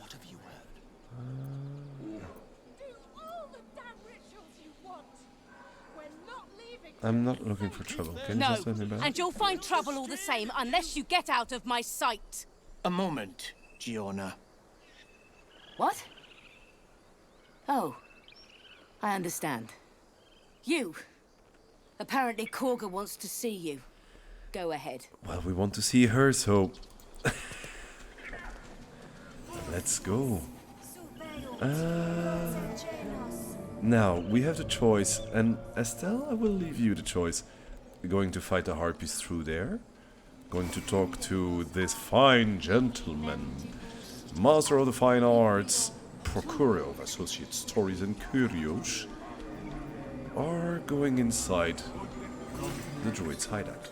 I'm not looking for trouble. Can you No, just let me back? and you'll find trouble all the same unless you get out of my sight. A moment, Giona. What? Oh, I understand. You. Apparently Korga wants to see you. Go ahead. Well, we want to see her, so... Let's go. Now, we have the choice, and Estelle, I will leave you the choice. We're going to fight the harpies through there. Going to talk to this fine gentleman, master of the fine arts, procurer of associate stories and curios, or going inside the druid's hideout.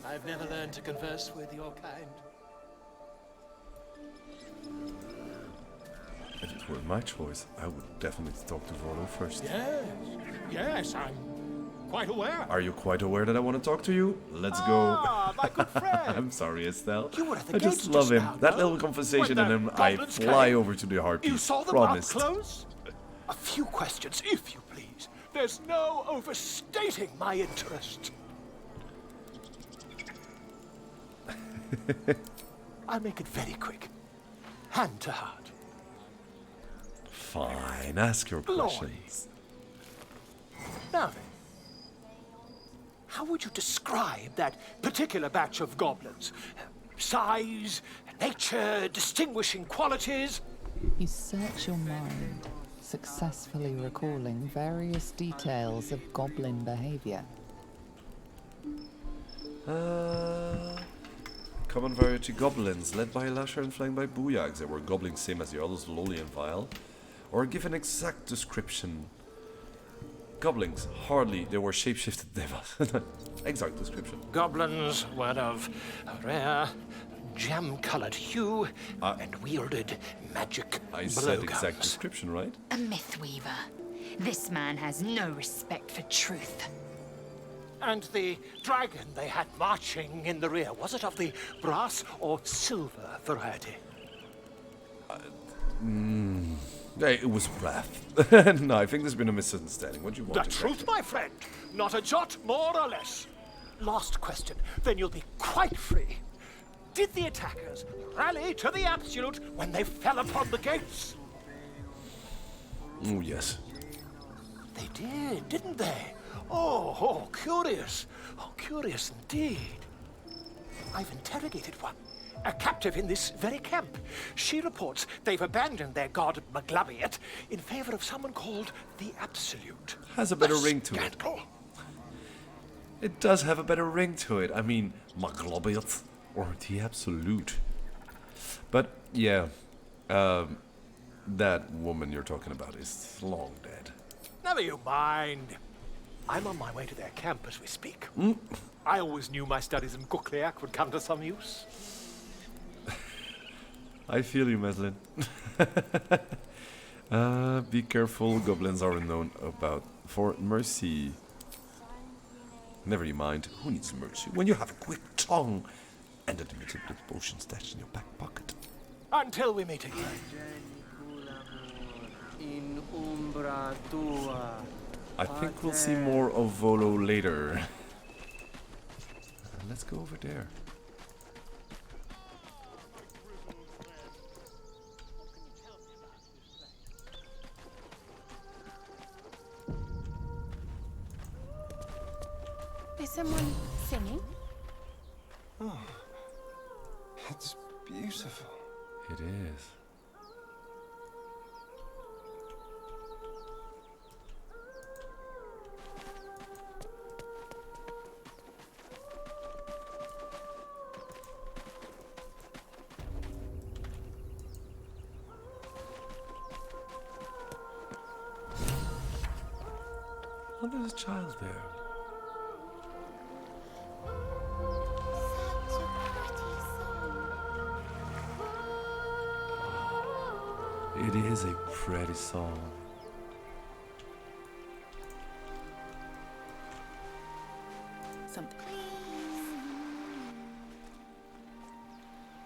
I've never learned to converse with your kind. If it were my choice, I would definitely talk to Volo first. Yes, I'm quite aware. Are you quite aware that I want to talk to you? Let's go. My good friend. I'm sorry, Estelle. You were at the I just gates love just him. now, That no? little conversation, When and the then I goblins fly came? over to the harpies. You saw them Promised. up close? A few questions, if you please. There's no overstating my interest. I'll make it very quick. Hand to heart. Fine, ask your questions. Now then, how would you describe that particular batch of goblins? Size, nature, distinguishing qualities? You search your mind, successfully recalling various details of goblin behavior. Common variety goblins, led by Lasher and flanked by Booyags. They were goblins same as the others, lowly and vile. Or give an exact description. Goblins, hardly, they were shapeshifted devils. Exact description. Goblins were of a rare, jam-colored hue and wielded magic I blowguns. said exact description, right? A myth weaver. This man has no respect for truth. And the dragon they had marching in the rear, was it of the brass or silver variety? It was wrath. No, I think there's been a misunderstanding. What do you want? The truth, my friend. Not a jot more or less. Last question, then you'll be quite free. Did the attackers rally to the absolute when they fell upon the gates? Oh, yes. They did, didn't they? Oh, curious. Oh, curious indeed. I've interrogated one. A captive in this very camp. She reports they've abandoned their god Maglabiat in favor of someone called the Absolute. Has a better ring to it. It does have a better ring to it. I mean, Maglabiat or the Absolute. But yeah, that woman you're talking about is long dead. Never you mind. I'm on my way to their camp as we speak. I always knew my studies in Gukliak would come to some use. I feel you, Meslin. Be careful, goblins are known about for mercy. Never you mind, who needs mercy when you have a quick tongue and a limited potion stashed in your back pocket? Until we meet again. In umbra tua. I think we'll see more of Volo later. Let's go over there. Is someone singing? Oh, it's beautiful. It is. Oh, there's a child there. It is a pretty song. Something.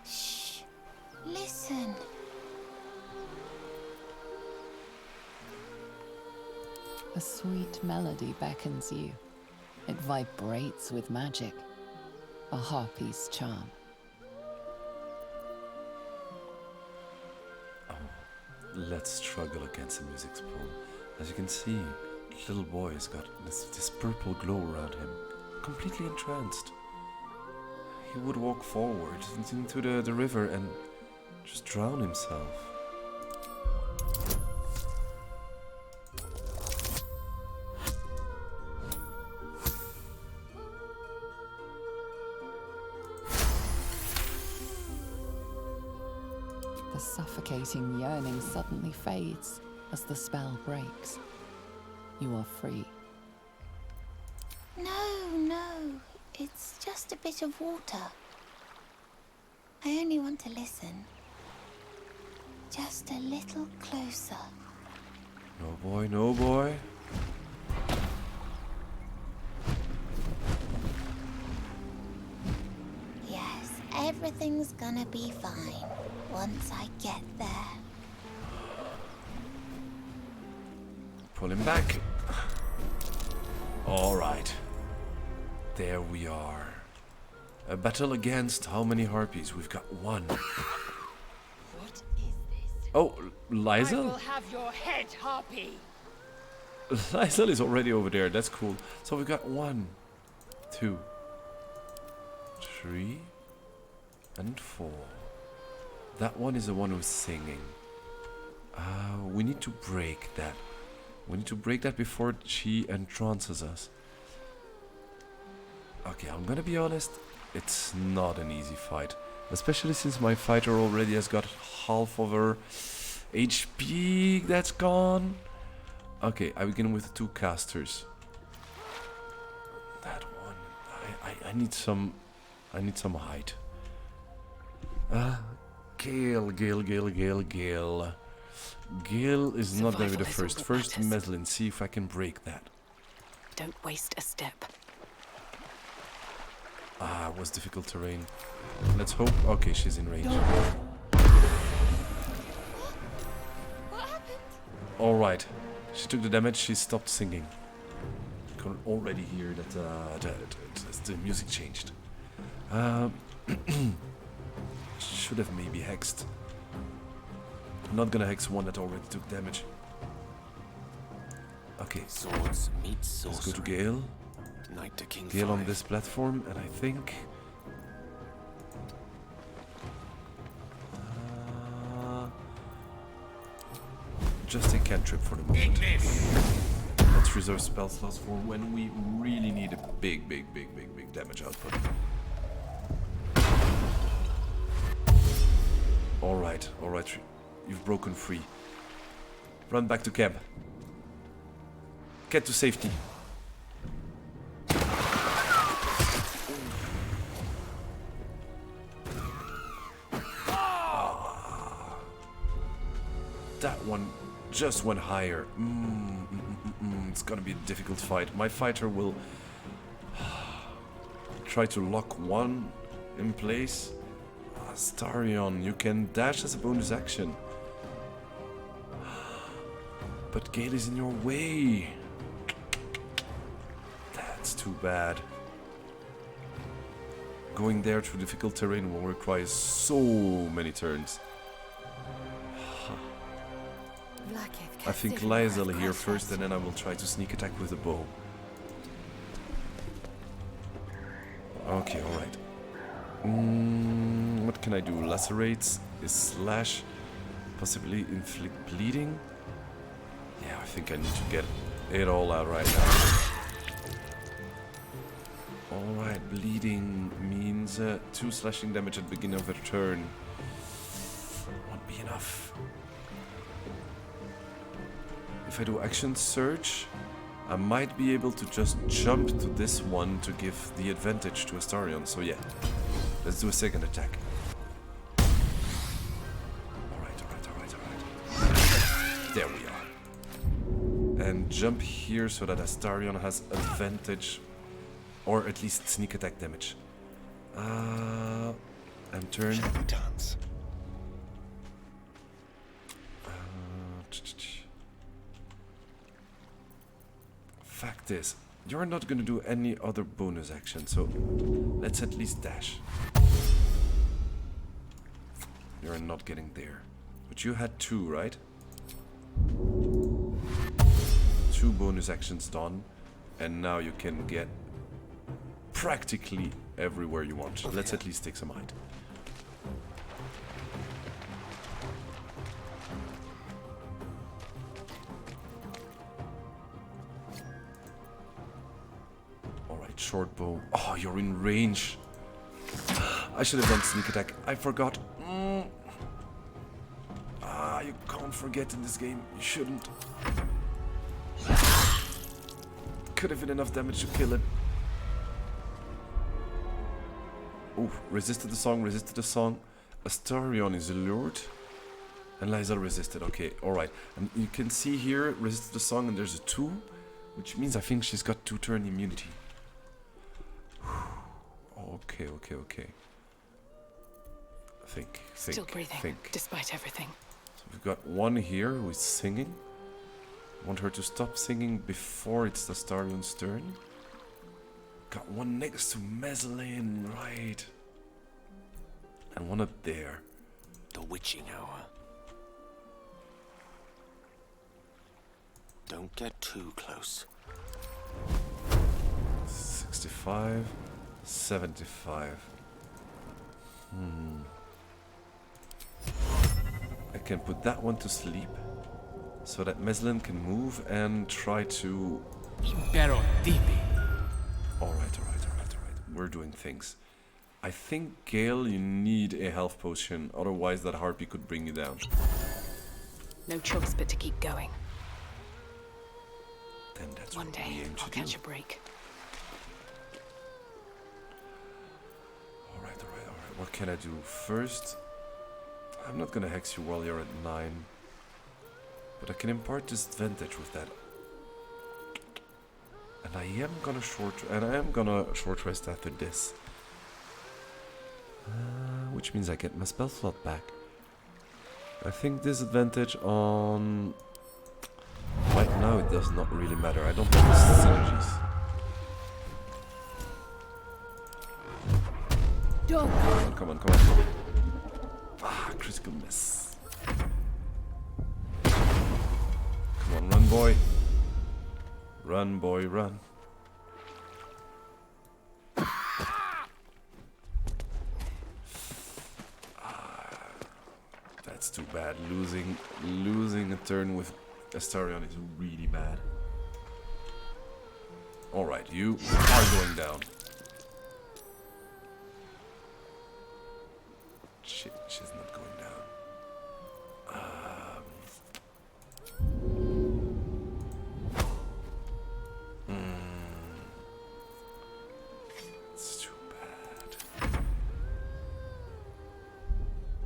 Shh. Listen. A sweet melody beckons you. It vibrates with magic. A harpy's charm. Let's struggle against the music's pull. As you can see, the little boy has got this purple glow around him, completely entranced. He would walk forward into the river and just drown himself. The suffocating yearning suddenly fades as the spell breaks. You are free. No. It's just a bit of water. I only want to listen. Just a little closer. No boy, no boy. Yes, everything's gonna be fine once I get there. Pull him back. All right. There we are. A battle against how many harpies? We've got one. What is this? Oh, I Lizel? will have your head, Harpy. Lizel is already over there. That's cool. So we've got 1, 2, 3, and 4. That one is the one who's singing. We need to break that. We need to break that before she entrances us. Okay, I'm gonna be honest. It's not an easy fight. Especially since my fighter already has got half of her HP that's gone. Okay, I begin with 2 casters. That one. I need some height. Gale. Gale is not gonna be the first. First, Meslin, see if I can break that. Don't waste a step. It was difficult terrain. Let's hope. Okay, she's in range. Alright. She took the damage, she stopped singing. You can already hear that the music changed. Should have maybe hexed. I'm not gonna hex one that already took damage. Okay. Swords meet sorcery. Let's go to Gale. Knight to King Gale on 5. this platform, and I think... just a cantrip for the moment. Let's reserve spell slots for when we really need a big damage output. Alright, you've broken free. Run back to camp. Get to safety. That one just went higher. It's gonna be a difficult fight. My fighter will try to lock one in place. Astarion, you can dash as a bonus action. But Gale is in your way. That's too bad. Going there through difficult terrain will require so many turns. I think Lizel here first, and then I will try to sneak attack with the bow. Okay, alright. What can I do? Lacerates is slash. Possibly inflict bleeding. Yeah, I think I need to get it all out right now. Alright, bleeding means 2 slashing damage at the beginning of a turn. Won't be enough. If I do action surge, I might be able to just jump to this one to give the advantage to Astarion. So yeah, let's do a second attack. Alright. There we are. And jump here so that Astarion has advantage, or at least sneak attack damage. And turn. Dance. Fact is, you're not gonna do any other bonus action, so let's at least dash. You're not getting there. But you had 2, right? 2 bonus actions done, and now you can get practically everywhere you want. Let's at least take some height. Alright, short bow. Oh, you're in range. I should have done sneak attack. I forgot. You can't forget in this game. You shouldn't. Could have been enough damage to kill it. Oh, resisted the song, Astarion is lured. And Lysa resisted. Okay, alright. And you can see here, resisted the song, and there's a 2. Which means I think she's got 2-turn immunity. Okay. Still breathing, despite everything. So we've got one here who is singing. Want her to stop singing before it's the Astarion's turn. Got one next to Meslin, right. And one up there. The witching hour. Don't get too close. 65, 75. I can put that one to sleep, so that Meslin can move and try to... Alright. We're doing things. I think, Gale, you need a health potion, otherwise that harpy could bring you down. No choice but to keep going. Then that's One what day, we aim to I'll catch do. a break. Alright. What can I do? First, I'm not gonna hex you while you're at 9. But I can impart disadvantage with that. And I am gonna short rest after this. Which means I get my spell slot back. I think disadvantage on... Right now it does not really matter. I don't have the synergies. Come on. Critical miss. Come on, run, boy. Run, boy, run. That's too bad. Losing a turn with Astarion is really bad. Alright, you are going down. Shit, she's not going down. It's too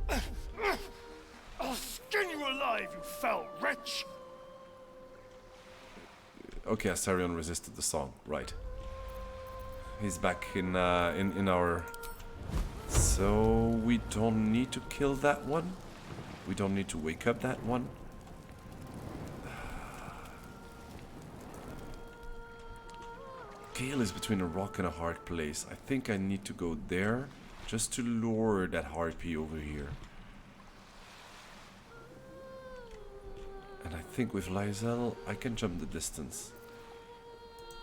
bad. I'll skin you alive, you foul wretch! Okay, Astarion resisted the song, right. He's back in our... So we don't need to kill that one. We don't need to wake up that one. Gale is between a rock and a hard place. I think I need to go there just to lure that harpy over here. And I think with Lysel, I can jump the distance.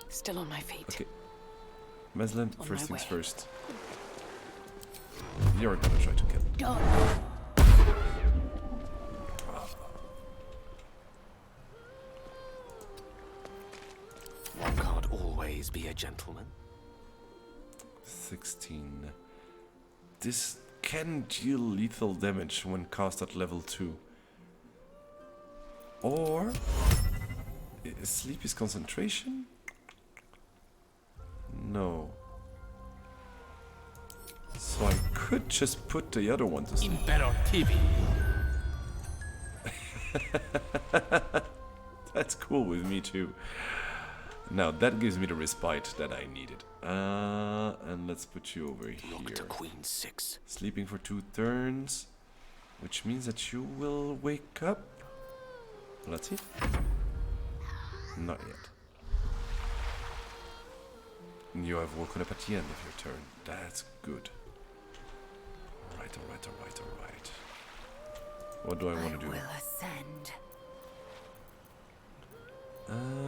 Still on my feet. Okay. Meslin, On first my things way. first. You're gonna try to kill. God. One can't always be a gentleman. 16. This can deal lethal damage when cast at level 2. Or Sleep is concentration? No. So I could just put the other one to sleep. That's cool with me too. Now that gives me the respite that I needed. And let's put you over here. Look to Queen 6. Sleeping for 2 turns, which means that you will wake up. Let's see. Not yet. You have woken up at the end of your turn. That's good. Alright. What do I want to do? Will ascend.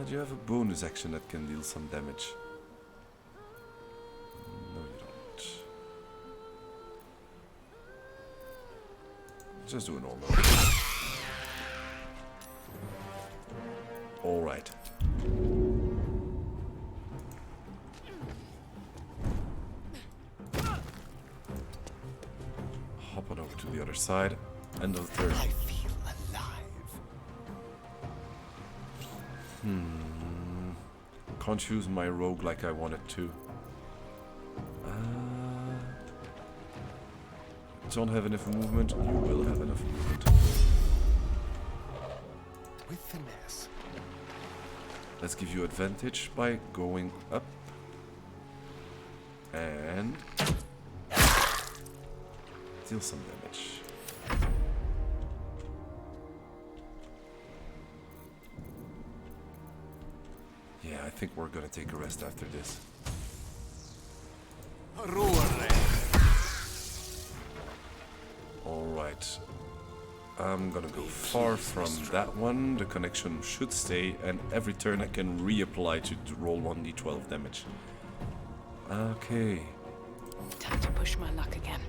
Do you have a bonus action that can deal some damage? No, you don't. Just do a normal. Alright. Hop on over to the other side. End of the turn. I feel alive. Can't use my rogue like I wanted to. Don't have enough movement. You will have enough movement. With finesse. Let's give you advantage by going up. And deal some damage. Yeah, I think we're gonna take a rest after this. Alright. I'm gonna go far from that one. The connection should stay, and every turn I can reapply to roll 1d12 damage. Okay. Time to push my luck again.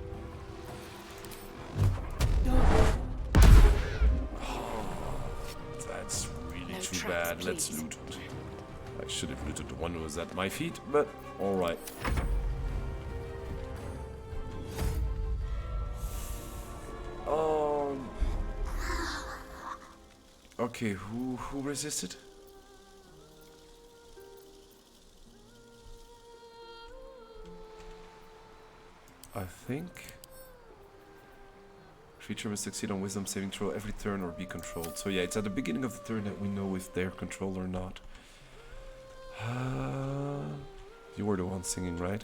That's really too bad. Let's loot. I should have looted the one who was at my feet, but alright. Okay, who resisted? I think creature must succeed on wisdom saving throw every turn or be controlled. So yeah, it's at the beginning of the turn that we know if they're controlled or not. You were the one singing, right?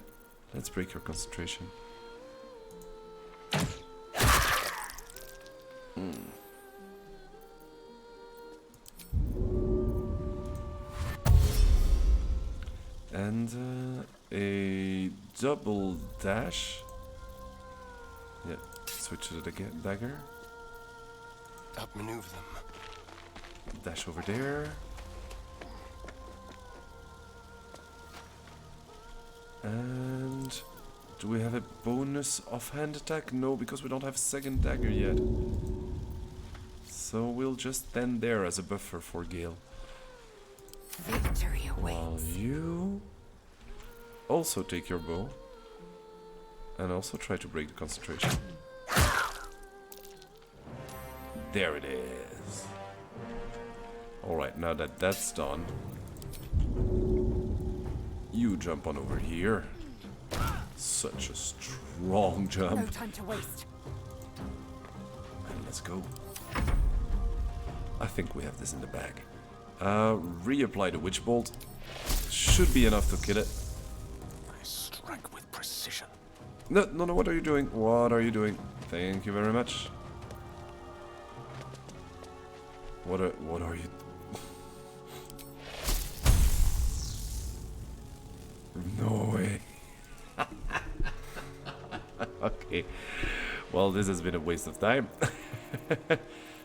Let's break your concentration. And a double dash. Yeah, switch to the dagger. Outmaneuver them. Dash over there. And do we have a bonus offhand attack? No, because we don't have a second dagger yet. So we'll just stand there as a buffer for Gale. Victory awaits. While you also take your bow and also try to break the concentration. There it is. Alright, now that that's done, you jump on over here. Such a strong jump. No time to waste. And let's go. I think we have this in the bag. Reapply the witch bolt. Should be enough to kill it. I strike with precision. No, what are you doing? What are you doing? Thank you very much. What are you? No way. Okay. Well, this has been a waste of time.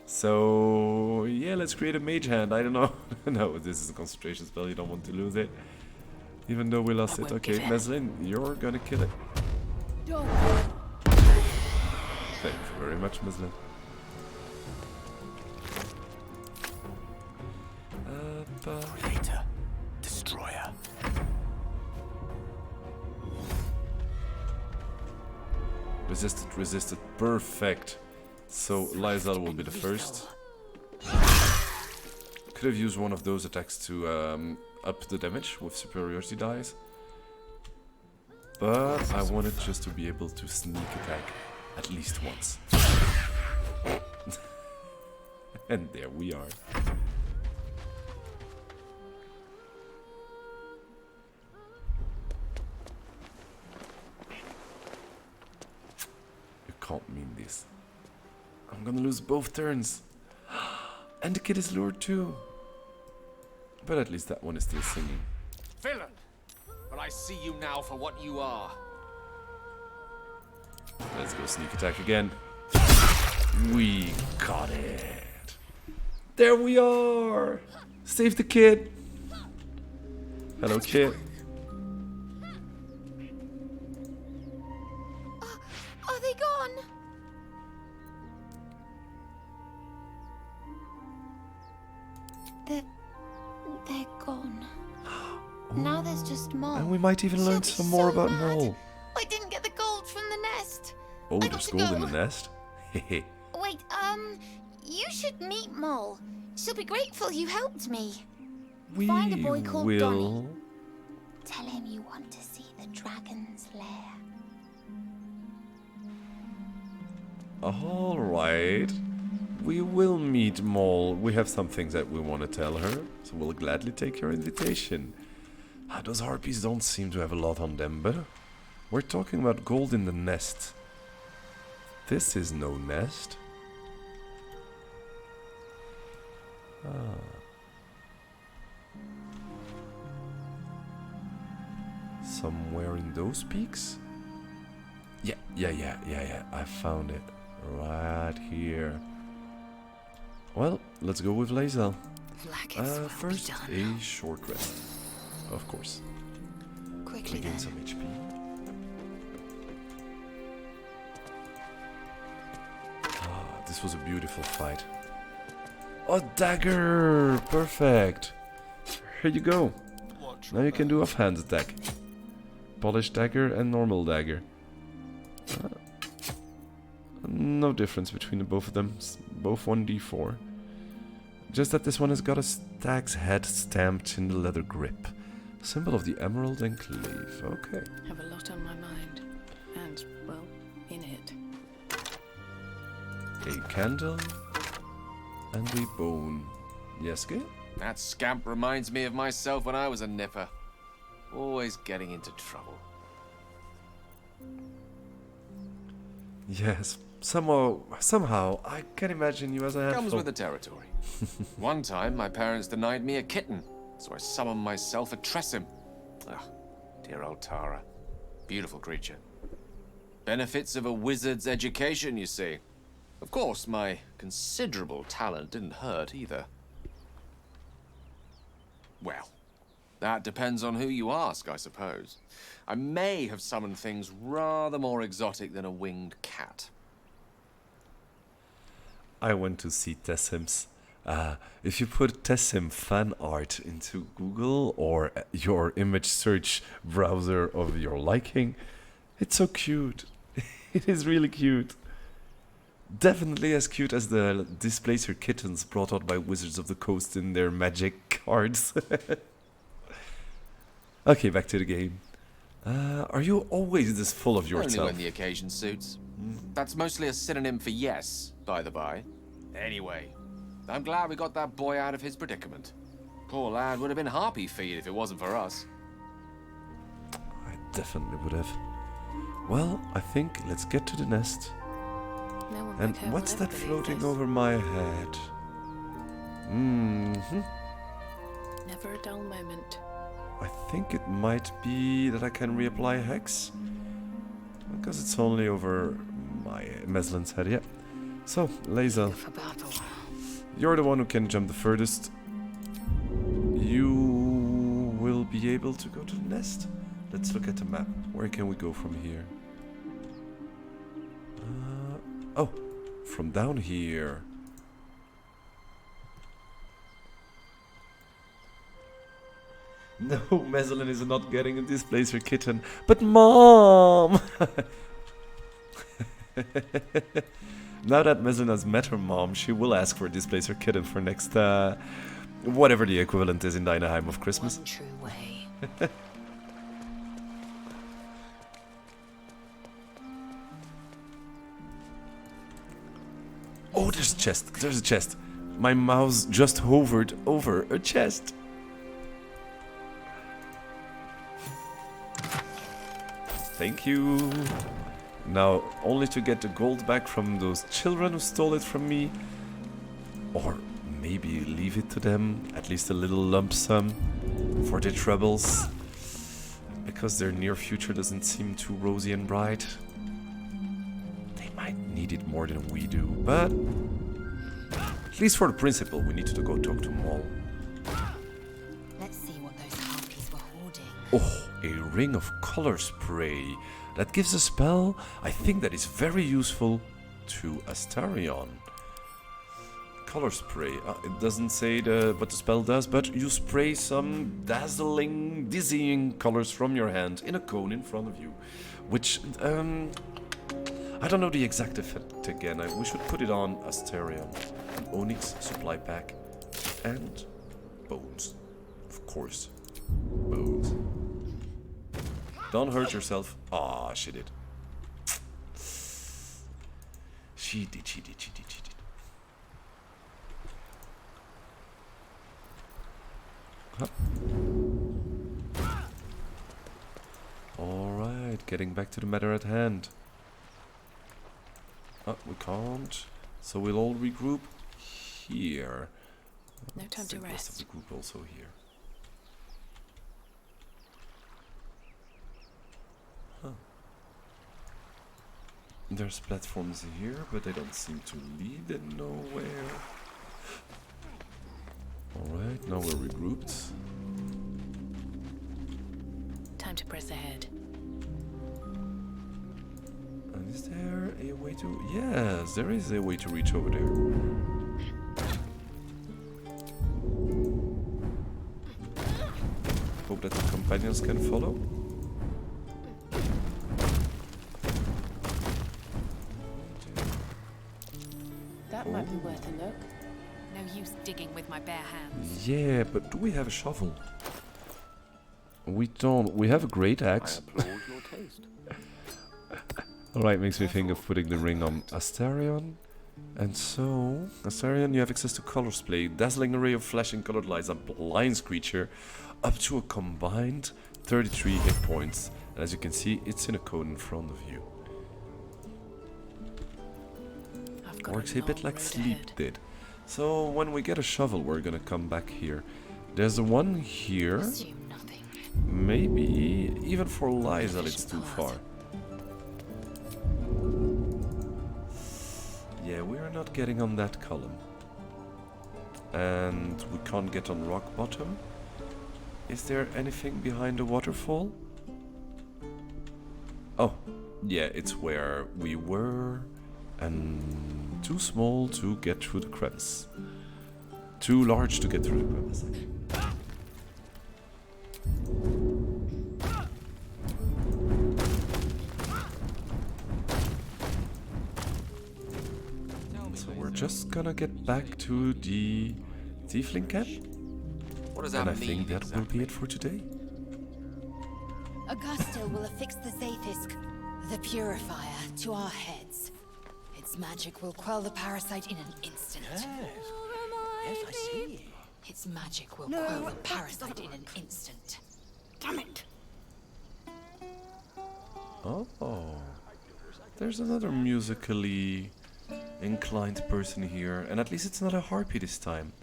So, yeah, let's create a mage hand. I don't know. No, this is a concentration spell. You don't want to lose it. Even though we lost it. Okay, Meslin, you're gonna kill it. Thank you very much, Meslin. Creator. Destroyer. Resisted. Perfect. So Lysal will be the first. Could have used one of those attacks to up the damage with superiority dice. But I wanted just to be able to sneak attack at least once. And there we are. You can't mean this. I'm gonna lose both turns. And the kid is lured too. But at least that one is still singing. Villain! But I see you now for what you are. Let's go sneak attack again. We got it. There we are. Save the kid. Hello, kid. Are they gone? They're gone. Now there's just Mole. And we might even learn some more about Mole. I didn't get the gold from the nest. Oh, there's gold in the nest? Hehe. Wait, you should meet Mole. She'll be grateful you helped me. Find a boy called Donnie. Tell him you want to see the dragon's lair. Alright. We will meet Mole. We have some things that we want to tell her, so we'll gladly take your invitation. Those harpies don't seem to have a lot on them, but we're talking about gold in the nest. This is no nest. Somewhere in those peaks? Yeah. I found it. Right here. Well, let's go with Lae'zel. First, a short rest. Of course. Quickly Regain then. some HP. This was a beautiful fight. Oh, dagger! Perfect! Here you go. Now you can do offhand attack. Polished dagger and normal dagger. No difference between the both of them. Both 1d4. Just that this one has got a stag's head stamped in the leather grip. Symbol of the Emerald Enclave. Okay. Have a lot on my mind. And, well, in it. A candle and a bone. Yes, good? That scamp reminds me of myself when I was a nipper. Always getting into trouble. Yes. Somehow, I can imagine you as a handful. Comes with the territory. One time, my parents denied me a kitten, so I summoned myself a Tressim. Ah, dear old Tara. Beautiful creature. Benefits of a wizard's education, you see. Of course, my considerable talent didn't hurt either. Well, that depends on who you ask, I suppose. I may have summoned things rather more exotic than a winged cat. I went to see Tessim's. If you put Tessim fan art into Google or your image search browser of your liking, it's so cute. It is really cute. Definitely as cute as the Displacer kittens brought out by Wizards of the Coast in their magic cards. Okay, back to the game. Are you always this full of yourself? Only when the occasion suits. That's mostly a synonym for yes, by the by. Anyway, I'm glad we got that boy out of his predicament. Poor lad would have been harpy feed if it wasn't for us. I definitely would have. Well, I think let's get to the nest. No one And back home what's will ever that believe floating this. over my head? Never a dull moment. I think it might be that I can reapply Hex. Because it's only over my Meslin's head, yeah. So, Lae'zel, For battle. you're the one who can jump the furthest. You will be able to go to the nest. Let's look at the map. Where can we go from here? Oh, from down here. No, Meslin is not getting a Displacer kitten. But Mom! Now that Meslin has met her mom, she will ask for a Displacer kitten for next Whatever the equivalent is in Deinaheim of Christmas. One true way. Oh, there's a chest. There's a chest. My mouse just hovered over a chest. Thank you. Now, only to get the gold back from those children who stole it from me. Or maybe leave it to them. At least a little lump sum for their troubles. Because their near future doesn't seem too rosy and bright. They might need it more than we do, but... at least for the principal, we need to go talk to Moll. Let's see what those harpies were hoarding. Oh, a ring of color spray. That gives a spell, I think that is very useful to Astarion. Color spray. It doesn't say what the spell does, but you spray some dazzling, dizzying colors from your hand in a cone in front of you. Which, I don't know the exact effect again. We should put it on Astarion. An Onyx supply pack. And bones. Of course. Bones. Don't hurt yourself. Ah, she did. She did. Huh. Alright, getting back to the matter at hand. Oh, we can't. So we'll all regroup here. No time to rest. Rest of the group also here. Huh. There's platforms here, but they don't seem to lead nowhere. Alright, now we're regrouped. Time to press ahead. And is there a way to... yes, there is a way to reach over there. Hope that the companions can follow. That might be worth a look. No use digging with my bare hands. Yeah, but do we have a shovel? We don't. We have a great axe. I applaud your taste. Alright, makes me think of putting the ring on Astarion. And so, Astarion, you have access to color spray, dazzling array of flashing colored lights, and blinds creature, up to a combined 33 hit points. And as you can see, it's in a cone in front of you. Works a bit like sleep did. So when we get a shovel, we're gonna come back here. There's the one here. Maybe even for Liza, it's too far. Yeah, we are not getting on that column. And we can't get on rock bottom. Is there anything behind the waterfall? Oh, yeah, it's where we were. And too small to get through the crevice. Too large to get through the crevice. So we're just gonna get back to the Tiefling camp. What does and that I mean think that will be it for today. Augusto will affix the Zafisk, the Purifier, to our heads. Its magic will quell the parasite in an instant. Yes, I see. Its magic will quell the parasite in an instant. Damn it! Oh, there's another musically inclined person here, and at least it's not a harpy this time.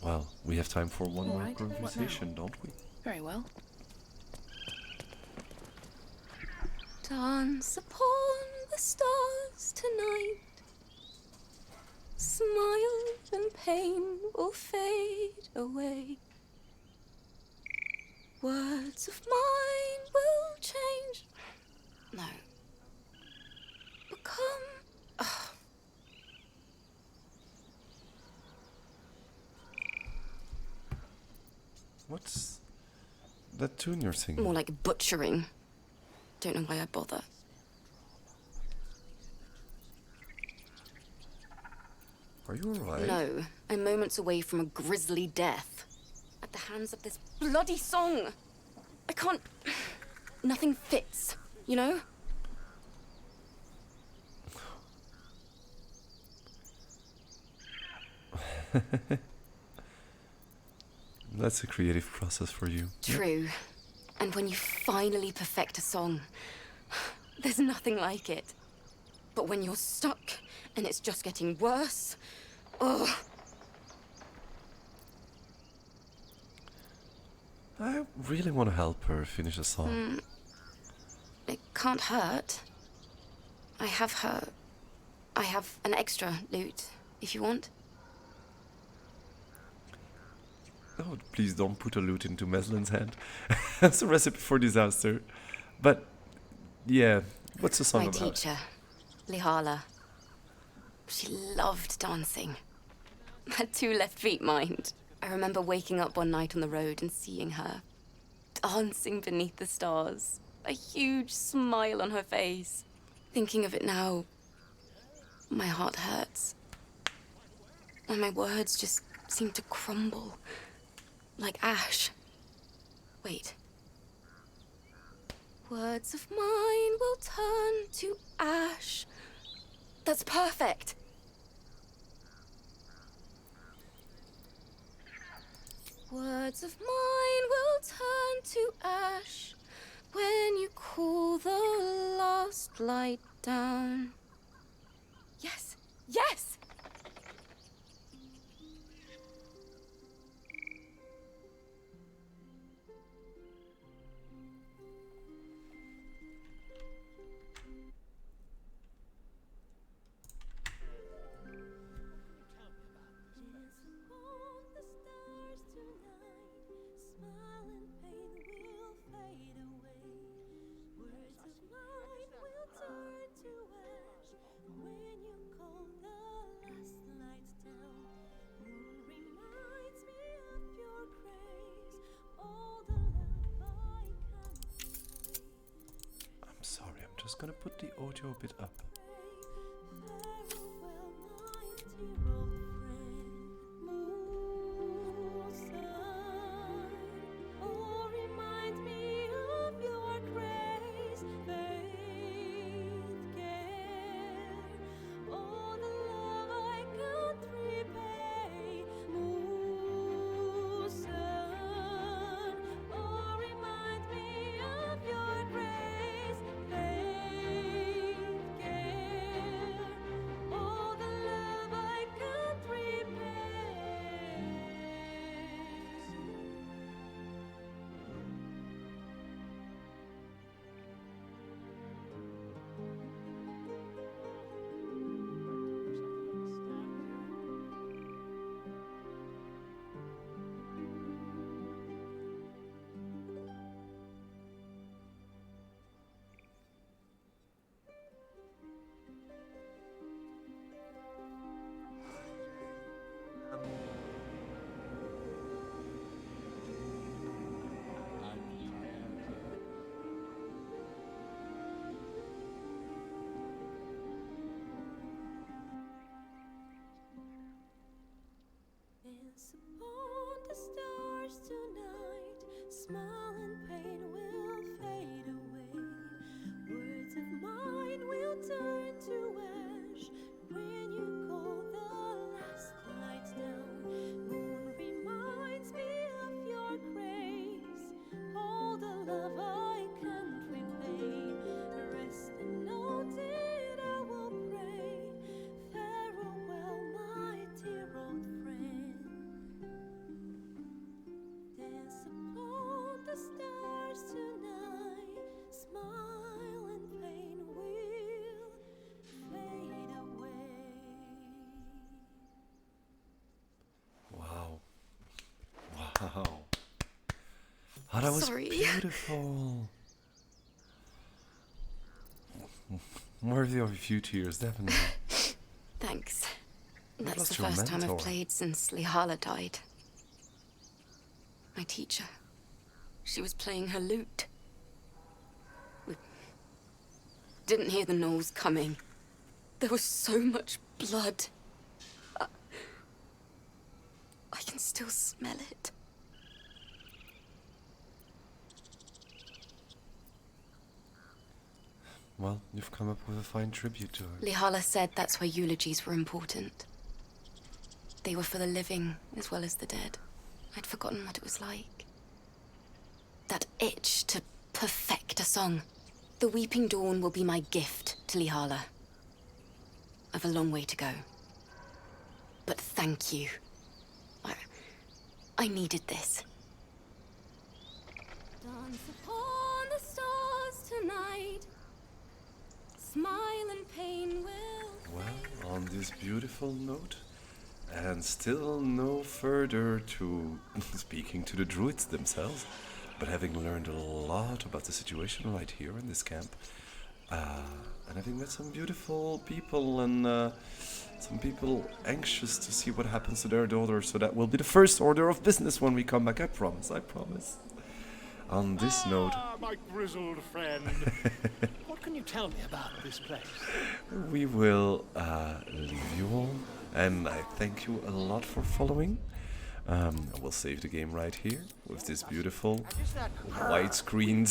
Well, we have time for one more conversation, don't we? Very well. Dance upon the stars tonight. Smiles and pain will fade away. Words of mine will change. No. Become. What's that tune you're singing? More like butchering. Don't know why I bother. Are you alright? No, I'm moments away from a grisly death. At the hands of this bloody song. I can't... Nothing fits, you know? That's a creative process for you. True. And when you finally perfect a song, there's nothing like it. But when you're stuck and it's just getting worse, oh. I really want to help her finish a song. It can't hurt. I have an extra lute, if you want. Oh, please don't put a lute into Meslin's hand. That's a recipe for disaster. But, yeah, what's the song My about? teacher, Lihala. She loved dancing. Had 2 left feet, mind. I remember waking up one night on the road and seeing her, dancing beneath the stars, a huge smile on her face. Thinking of it now, my heart hurts. And my words just seem to crumble, like ash. Wait. Words of mine will turn to ash. That's perfect. Words of mine will turn to ash when you cool the last light down. Yes, yes! I'm sorry, I'm just gonna put the audio a bit up. Upon the stars tonight, smile and pain will fade away. Words of mine will turn to ash when you call the last light down. Moon reminds me of your grace, all the love I can't repay. Rest and noted I will pray. Farewell, my dear old friend. Dance upon the stars tonight. Smile and pain will fade away. Wow. Wow. Oh, that was Sorry. beautiful. Worthy of a few tears, definitely. Thanks. You've That's lost the your first time I've mentor. played since Lihala died. My teacher. She was playing her lute. We didn't hear the gnolls coming. There was so much blood. still smell it. Well, you've come up with a fine tribute to her. Lihala said that's why eulogies were important. They were for the living as well as the dead. I'd forgotten what it was like. That itch to perfect a song. The Weeping Dawn will be my gift to Lihala. I've a long way to go. But thank you. I needed this. Dance upon the stars tonight. Smile and pain will. Well, on this beautiful note, and still no further to speaking to the druids themselves, but having learned a lot about the situation right here in this camp, and having met some beautiful people and some people anxious to see what happens to their daughter, so that will be the first order of business when we come back, I promise. On this note... my grizzled friend. What can you tell me about this place? We will leave you all, and I thank you a lot for following. I will save the game right here with this beautiful widescreen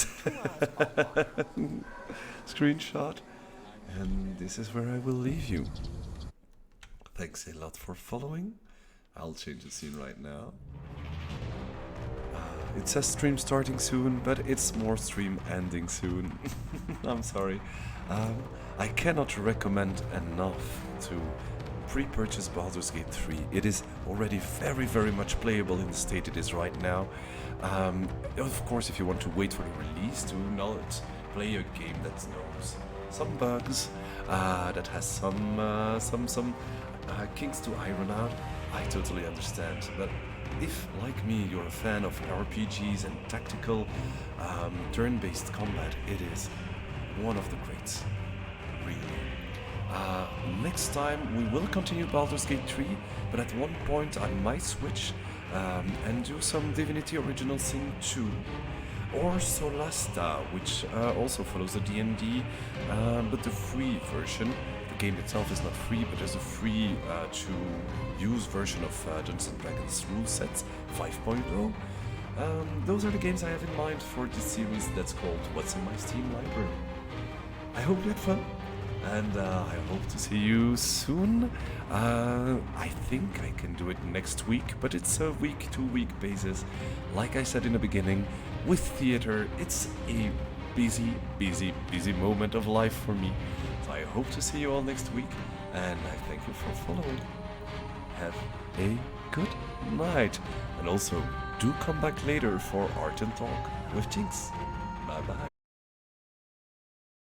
screenshot, and this is where I will leave you. Thanks a lot for following. I'll change the scene right now. It says stream starting soon, but it's more stream ending soon. I'm sorry. I cannot recommend enough to pre-purchase Baldur's Gate 3. It is already very, very much playable in the state it is right now. Of course, if you want to wait for the release to not play a game that knows some bugs, that has some kinks to iron out, I totally understand. But if, like me, you're a fan of RPGs and tactical turn-based combat, it is one of the greats, really. Next time we will continue Baldur's Gate 3, but at one point I might switch and do some Divinity Original Sin 2 or Solasta, which also follows the D&D, but the free version. The game itself is not free, but there's a free to use version of Dungeons & Dragons rulesets 5.0. Those are the games I have in mind for this series that's called What's in My Steam Library. I hope you had fun, and I hope to see you soon. I think I can do it next week, but it's a week-to-week basis. Like I said in the beginning, with theater, it's a busy moment of life for me. So I hope to see you all next week, and I thank you for following. Have a good night, and also do come back later for Art and Talk with Jinx. Bye bye.